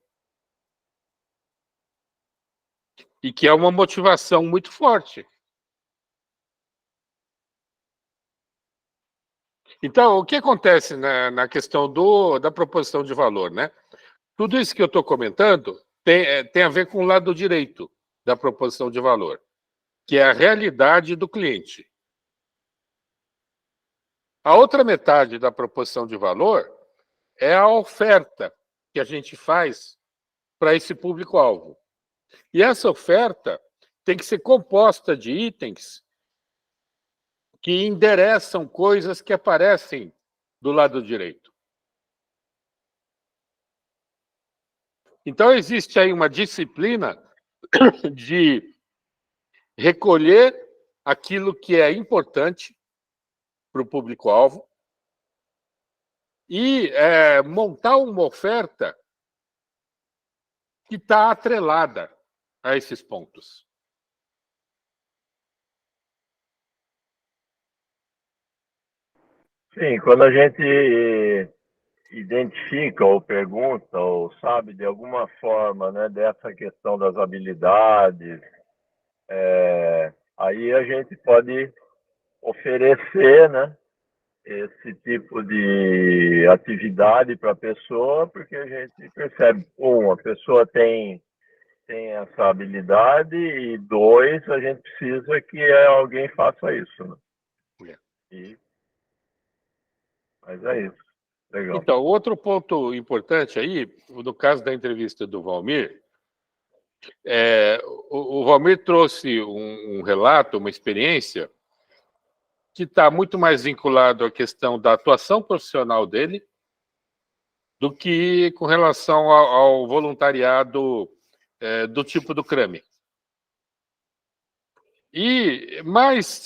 E que é uma motivação muito forte. Então, o que acontece na questão da proposição de valor, né? Tudo isso que eu estou comentando tem a ver com o lado direito da proposição de valor, que é a realidade do cliente. A outra metade da proposição de valor é a oferta que a gente faz para esse público-alvo. E essa oferta tem que ser composta de itens que endereçam coisas que aparecem do lado direito. Então, existe aí uma disciplina de recolher aquilo que é importante para o público-alvo e montar uma oferta que está atrelada a esses pontos. Sim, quando a gente identifica ou pergunta ou sabe de alguma forma, né, dessa questão das habilidades, aí a gente pode oferecer, né, esse tipo de atividade para a pessoa, porque a gente percebe, a pessoa tem essa habilidade, e dois, a gente precisa que alguém faça isso, né? Mas é isso. Legal. Então, outro ponto importante aí, no caso da entrevista do Valmir, o Valmir trouxe um relato, uma experiência, que está muito mais vinculado à questão da atuação profissional dele do que com relação ao voluntariado do tipo do CRAME. Mas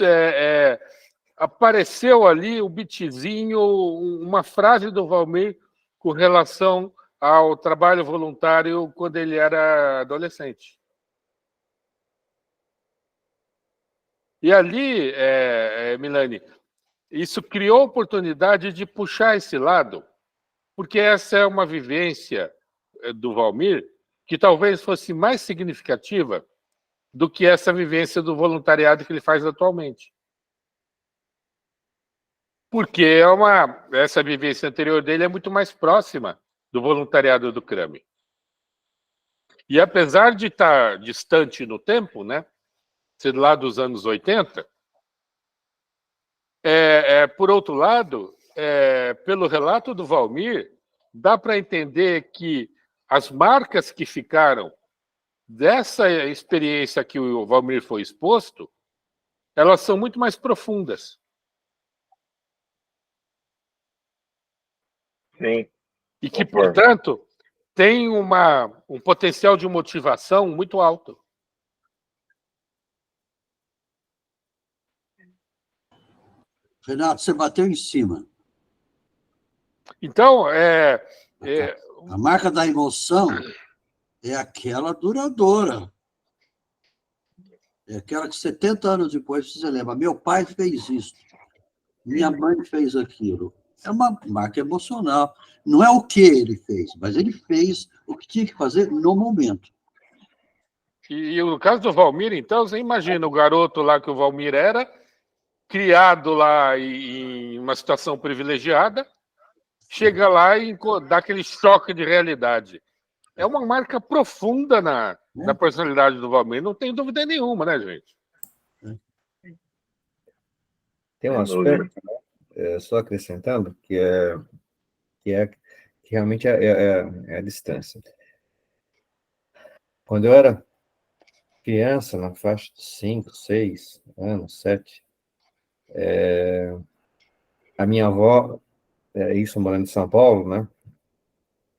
apareceu ali o bitzinho, uma frase do Valmir com relação ao trabalho voluntário quando ele era adolescente. E ali, Milani, isso criou oportunidade de puxar esse lado, porque essa é uma vivência do Valmir que talvez fosse mais significativa do que essa vivência do voluntariado que ele faz atualmente. Porque essa vivência anterior dele é muito mais próxima do voluntariado do CRAME. E apesar de estar distante no tempo, né, ser lá dos anos 80, por outro lado, pelo relato do Valmir, dá para entender que as marcas que ficaram dessa experiência que o Valmir foi exposto, elas são muito mais profundas. Sim. E que, portanto, tem um potencial de motivação muito alto. Renato, você bateu em cima. Então, a marca da emoção é aquela duradoura. É aquela que 70 anos depois você lembra. Meu pai fez isso. Minha mãe fez aquilo. É uma marca emocional. Não é o que ele fez, mas ele fez o que tinha que fazer no momento. E no caso do Valmir, então, você imagina o garoto lá que o Valmir era, criado lá em uma situação privilegiada, chega lá e dá aquele choque de realidade. É uma marca profunda na personalidade do Valmir, não tem dúvida nenhuma, né, gente? Tem um aspecto, só acrescentando, que realmente é a distância. Quando eu era criança, na faixa de 5, 6 anos, 7, a minha avó, isso morando em São Paulo, né?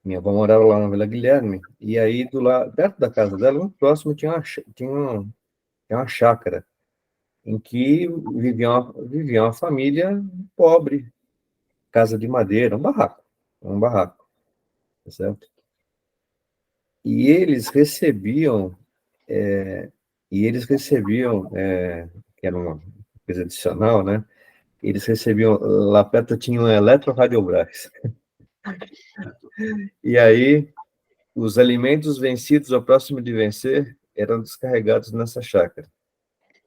Minha avó morava lá na Vila Guilherme, e aí perto da casa dela, muito próximo, tinha uma chácara, em que vivia uma família pobre, casa de madeira, um barraco, tá certo? E eles recebiam, que era uma coisa adicional, né? Eles recebiam, lá perto tinha um Eletroradiobras. E aí, os alimentos vencidos ou próximo de vencer eram descarregados nessa chácara,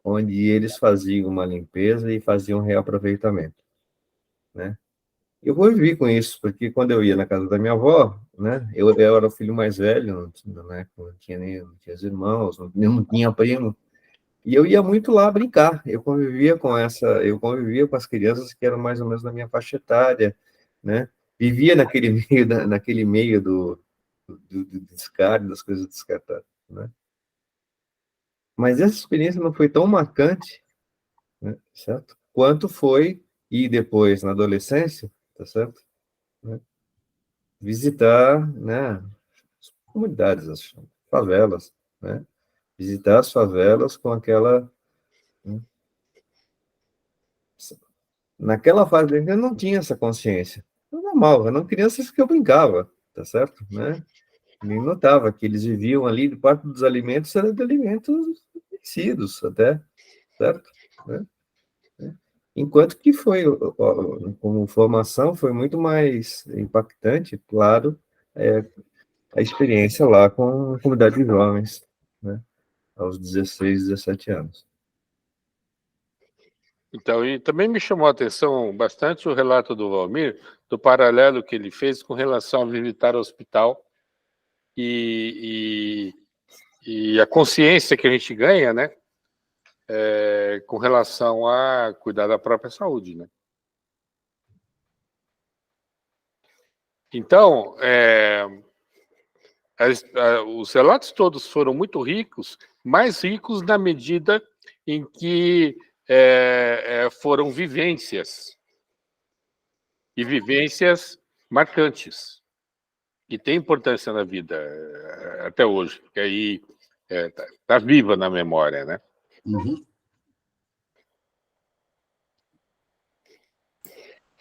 onde eles faziam uma limpeza e faziam um reaproveitamento, né? Eu convivi com isso, porque quando eu ia na casa da minha avó, né, eu era o filho mais velho, não tinha irmãos, não tinha primo, e eu ia muito lá brincar. Eu convivia com as crianças que eram mais ou menos da minha faixa etária, né? Vivia naquele meio do descarte, das coisas descartadas, né? Mas essa experiência não foi tão marcante, né, certo? Quanto foi, e depois, na adolescência, tá certo? Né? Visitar, né, as comunidades, as favelas, né? Visitar as favelas com aquela... Né? Naquela fase eu não tinha essa consciência. Era normal, eram crianças que eu brincava, tá certo? Né? E notava que eles viviam ali, parte dos alimentos era de alimentos vencidos até, certo? Né? Enquanto que como formação, foi muito mais impactante, claro, a experiência lá com a comunidade de jovens, né? Aos 16, 17 anos. Então, e também me chamou a atenção bastante o relato do Valmir, do paralelo que ele fez com relação a visitar o hospital e a consciência que a gente ganha, né, com relação a cuidar da própria saúde, né? Então, os relatos todos foram muito ricos, mais ricos na medida em que foram vivências, e vivências marcantes, que têm importância na vida até hoje, porque aí está viva na memória, né? Uhum.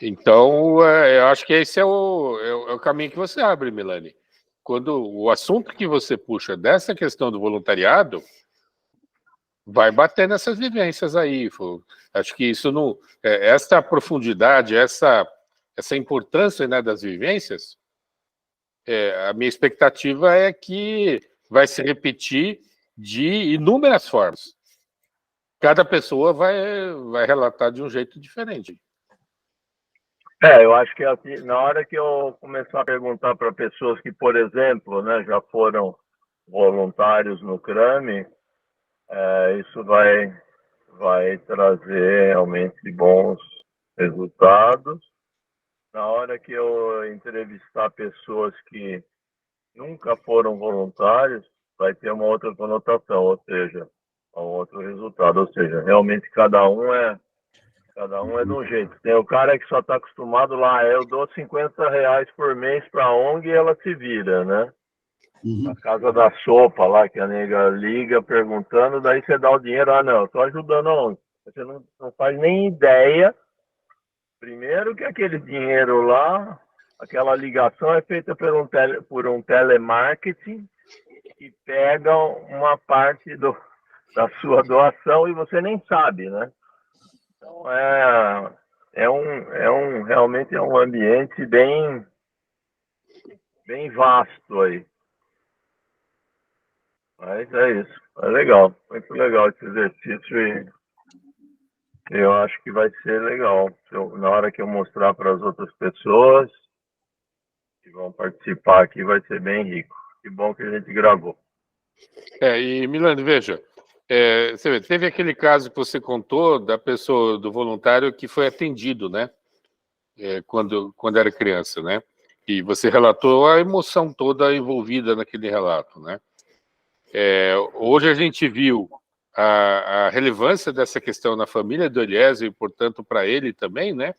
Então, eu acho que esse é o caminho que você abre, Milani. Quando o assunto que você puxa dessa questão do voluntariado vai bater nessas vivências aí. Acho que isso não... essa profundidade, essa importância, né, das vivências, a minha expectativa é que vai se repetir de inúmeras formas. Cada pessoa vai relatar de um jeito diferente. Eu acho que assim, na hora que eu começar a perguntar para pessoas que, por exemplo, né, já foram voluntários no CRAME, isso vai trazer realmente bons resultados. Na hora que eu entrevistar pessoas que nunca foram voluntários, vai ter uma outra conotação, ou seja, um outro resultado. Ou seja, realmente cada um é de um jeito. Tem o cara que só está acostumado lá, eu dou R$50 por mês para a ONG e ela se vira, né? Uhum. A casa da sopa lá, que a nega liga perguntando, daí você dá o dinheiro, não, eu tô ajudando a ONG. Você não faz nem ideia, primeiro, que aquele dinheiro lá, aquela ligação é feita por um telemarketing que pega uma parte da sua doação e você nem sabe, né? Então, realmente é um ambiente bem vasto aí. Mas é isso. É legal. Muito legal esse exercício e eu acho que vai ser legal. Na hora que eu mostrar para as outras pessoas que vão participar aqui, vai ser bem rico. Que bom que a gente gravou. E, Milani, veja, você vê, teve aquele caso que você contou da pessoa, do voluntário que foi atendido, né? Quando era criança, né? E você relatou a emoção toda envolvida naquele relato, né? Hoje a gente viu a relevância dessa questão na família do Eliezer e, portanto, para ele também, né?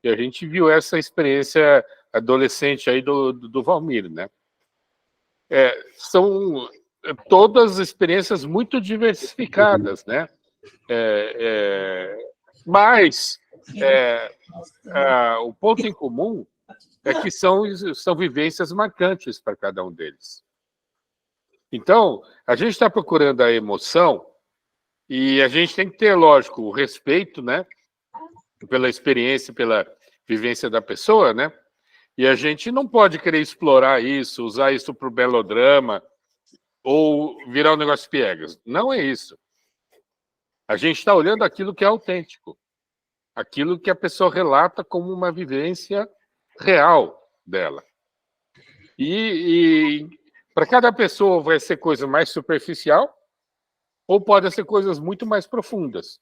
E a gente viu essa experiência adolescente aí do Valmir, né? São todas experiências muito diversificadas, né? Mas o ponto em comum é que são vivências marcantes para cada um deles. Então, a gente está procurando a emoção e a gente tem que ter, lógico, o respeito, né, pela experiência, pela vivência da pessoa, né? E a gente não pode querer explorar isso, usar isso para o melodrama ou virar um negócio piegas. Não é isso. A gente está olhando aquilo que é autêntico, aquilo que a pessoa relata como uma vivência real dela. E para cada pessoa vai ser coisa mais superficial ou pode ser coisas muito mais profundas,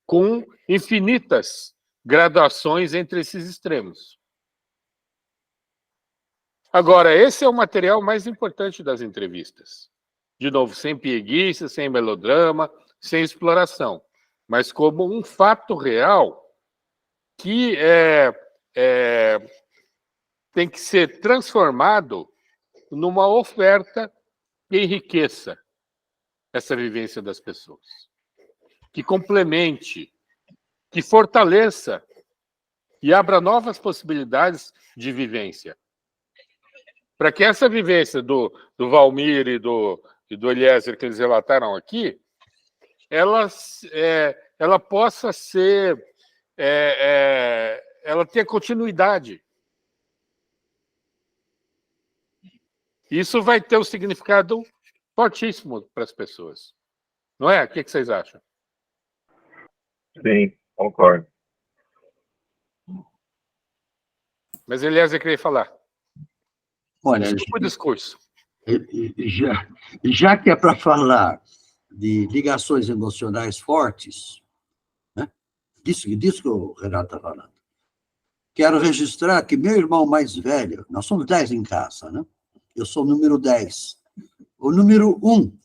com infinitas graduações entre esses extremos. Agora, esse é o material mais importante das entrevistas. De novo, sem pieguice, sem melodrama, sem exploração, mas como um fato real que tem que ser transformado numa oferta que enriqueça essa vivência das pessoas, que complemente, que fortaleça e abra novas possibilidades de vivência. Para que essa vivência do Valmir e do Eliezer que eles relataram aqui, ela possa ser, ela tenha continuidade. Isso vai ter um significado fortíssimo para as pessoas. Não é? O que vocês acham? Sim, concordo. Mas Eliezer queria falar. Olha, desculpa o discurso. Já que é para falar de ligações emocionais fortes, né? Disso que o Renato está falando. quero registrar que meu irmão mais velho, nós somos 10 em casa, né? Eu sou o número 10. O número 1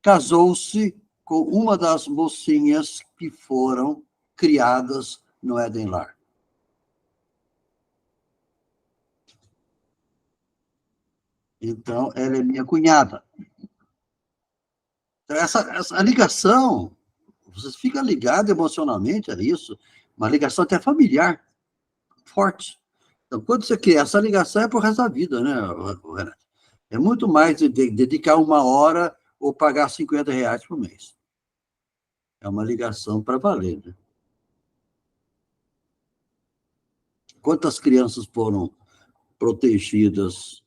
casou-se com uma das mocinhas que foram criadas no Éden Lar. Então, ela é minha cunhada. Então, essa ligação, você fica ligado emocionalmente a isso, uma ligação até familiar, forte. Então, quando você cria essa ligação, é pro resto da vida, né, Renato? É muito mais de dedicar 1 hora ou pagar R$ 50 por mês. É uma ligação para valer, né? Quantas crianças foram protegidas,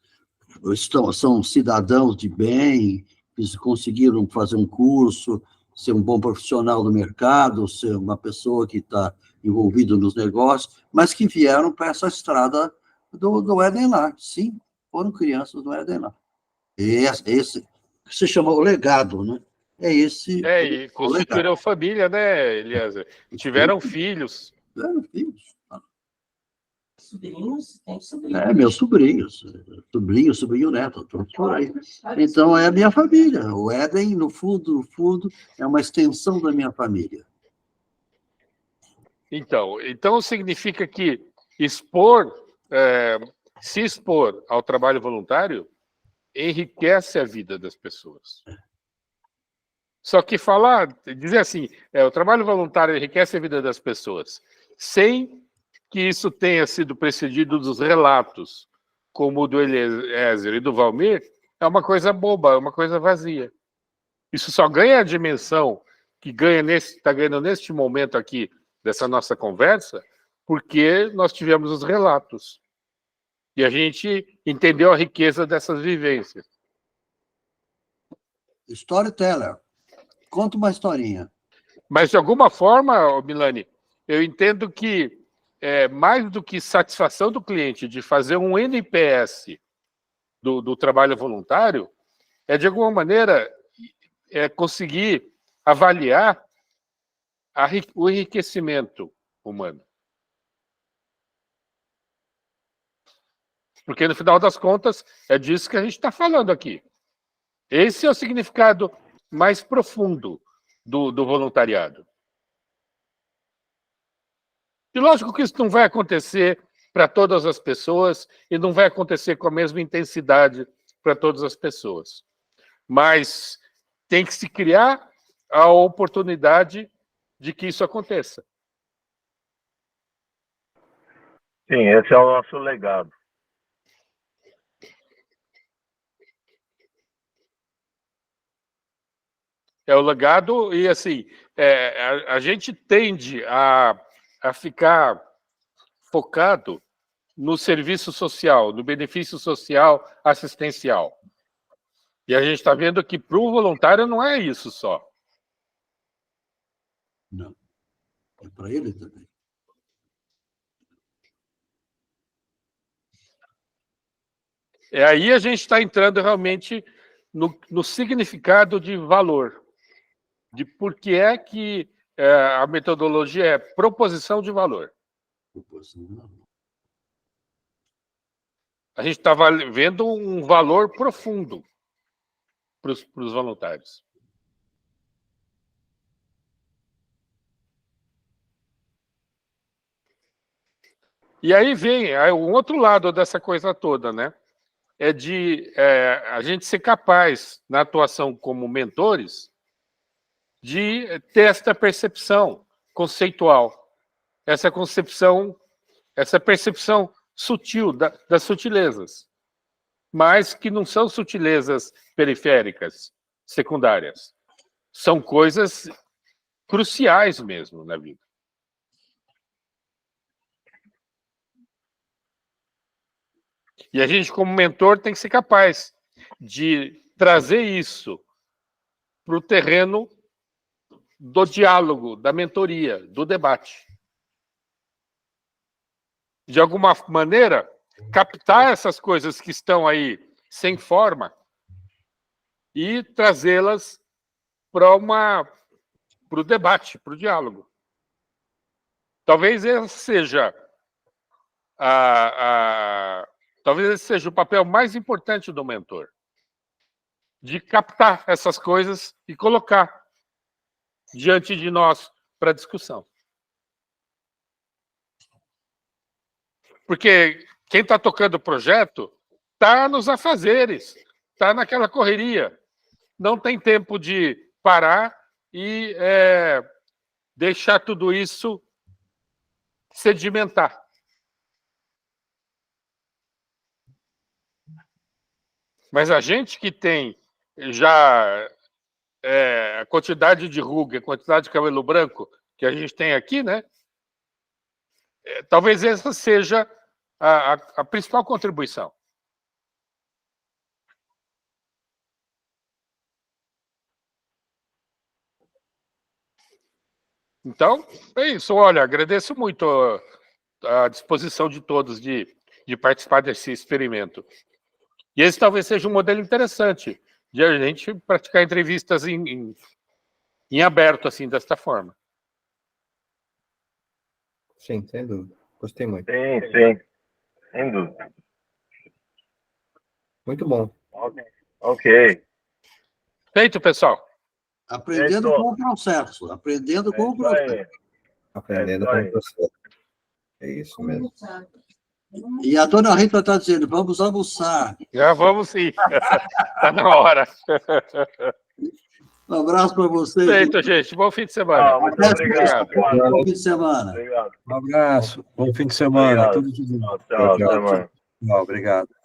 são cidadãos de bem, que conseguiram fazer um curso, ser um bom profissional do mercado, ser uma pessoa que está envolvida nos negócios, mas que vieram para essa estrada do Éden Lar. Sim, foram crianças do Éden Lar. Esse que se chama o legado, né? É esse. E constituíram família, né, Eliezer? Tiveram filhos. Tiveram filhos. Sobrinhos, tem sobrinhos. Meus sobrinhos. Sobrinho neto, todos por aí. Então, é a minha família. O Éden, no fundo, é uma extensão da minha família. Então significa que se expor ao trabalho voluntário enriquece a vida das pessoas. Só que dizer assim, o trabalho voluntário enriquece a vida das pessoas, sem que isso tenha sido precedido dos relatos, como o do Eliezer e do Valmir, é uma coisa boba, é uma coisa vazia. Isso só ganha a dimensão que está ganhando neste momento aqui dessa nossa conversa, porque nós tivemos os relatos. E a gente entendeu a riqueza dessas vivências. Storyteller. Conta uma historinha. Mas, de alguma forma, Milani, eu entendo que mais do que satisfação do cliente de fazer um NPS do trabalho voluntário, de alguma maneira, conseguir avaliar o enriquecimento humano. Porque, no final das contas, é disso que a gente está falando aqui. Esse é o significado mais profundo do voluntariado. E lógico que isso não vai acontecer para todas as pessoas e não vai acontecer com a mesma intensidade para todas as pessoas. Mas tem que se criar a oportunidade de que isso aconteça. Sim, esse é o nosso legado. É o legado e, assim, a gente tende a ficar focado no serviço social, no benefício social assistencial. E a gente está vendo que para o voluntário não é isso só. Não. É para ele também. Aí a gente está entrando realmente no significado de valor, de por que é que a metodologia é proposição de valor. A gente estava vendo um valor profundo para os voluntários. E aí vem um outro lado dessa coisa toda, né? É de a gente ser capaz, na atuação como mentores, de ter esta percepção conceitual, essa percepção sutil das sutilezas, mas que não são sutilezas periféricas, secundárias. São coisas cruciais mesmo na vida. E a gente, como mentor, tem que ser capaz de trazer isso para o terreno do diálogo, da mentoria, do debate. De alguma maneira, captar essas coisas que estão aí sem forma e trazê-las para o debate, para o diálogo. Talvez essa seja talvez esse seja o papel mais importante do mentor, de captar essas coisas e colocar diante de nós para discussão. Porque quem está tocando o projeto está nos afazeres, está naquela correria. Não tem tempo de parar e deixar tudo isso sedimentar. Mas a gente que tem já a quantidade de ruga, a quantidade de cabelo branco que a gente tem aqui, né? Talvez essa seja a principal contribuição. Então, é isso. Olha, agradeço muito a disposição de todos de participar desse experimento. E esse talvez seja um modelo interessante de a gente praticar entrevistas em aberto, assim, desta forma. Sim, sem dúvida. Gostei muito. Sim, sim. Sem dúvida. Muito bom. Ok. Feito, pessoal. Aprendendo com o processo. Aprendendo com o processo. Aprendendo com o processo. É isso mesmo. E a dona Rita está dizendo, vamos almoçar. Já vamos sim. Está na hora. Um abraço para vocês. Feito, gente. Bom fim de semana. Muito obrigado. Bom fim de semana. Obrigado. Um abraço, bom fim de semana. Obrigado. Tudo de bom. Tchau, até mais. Tchau, obrigado.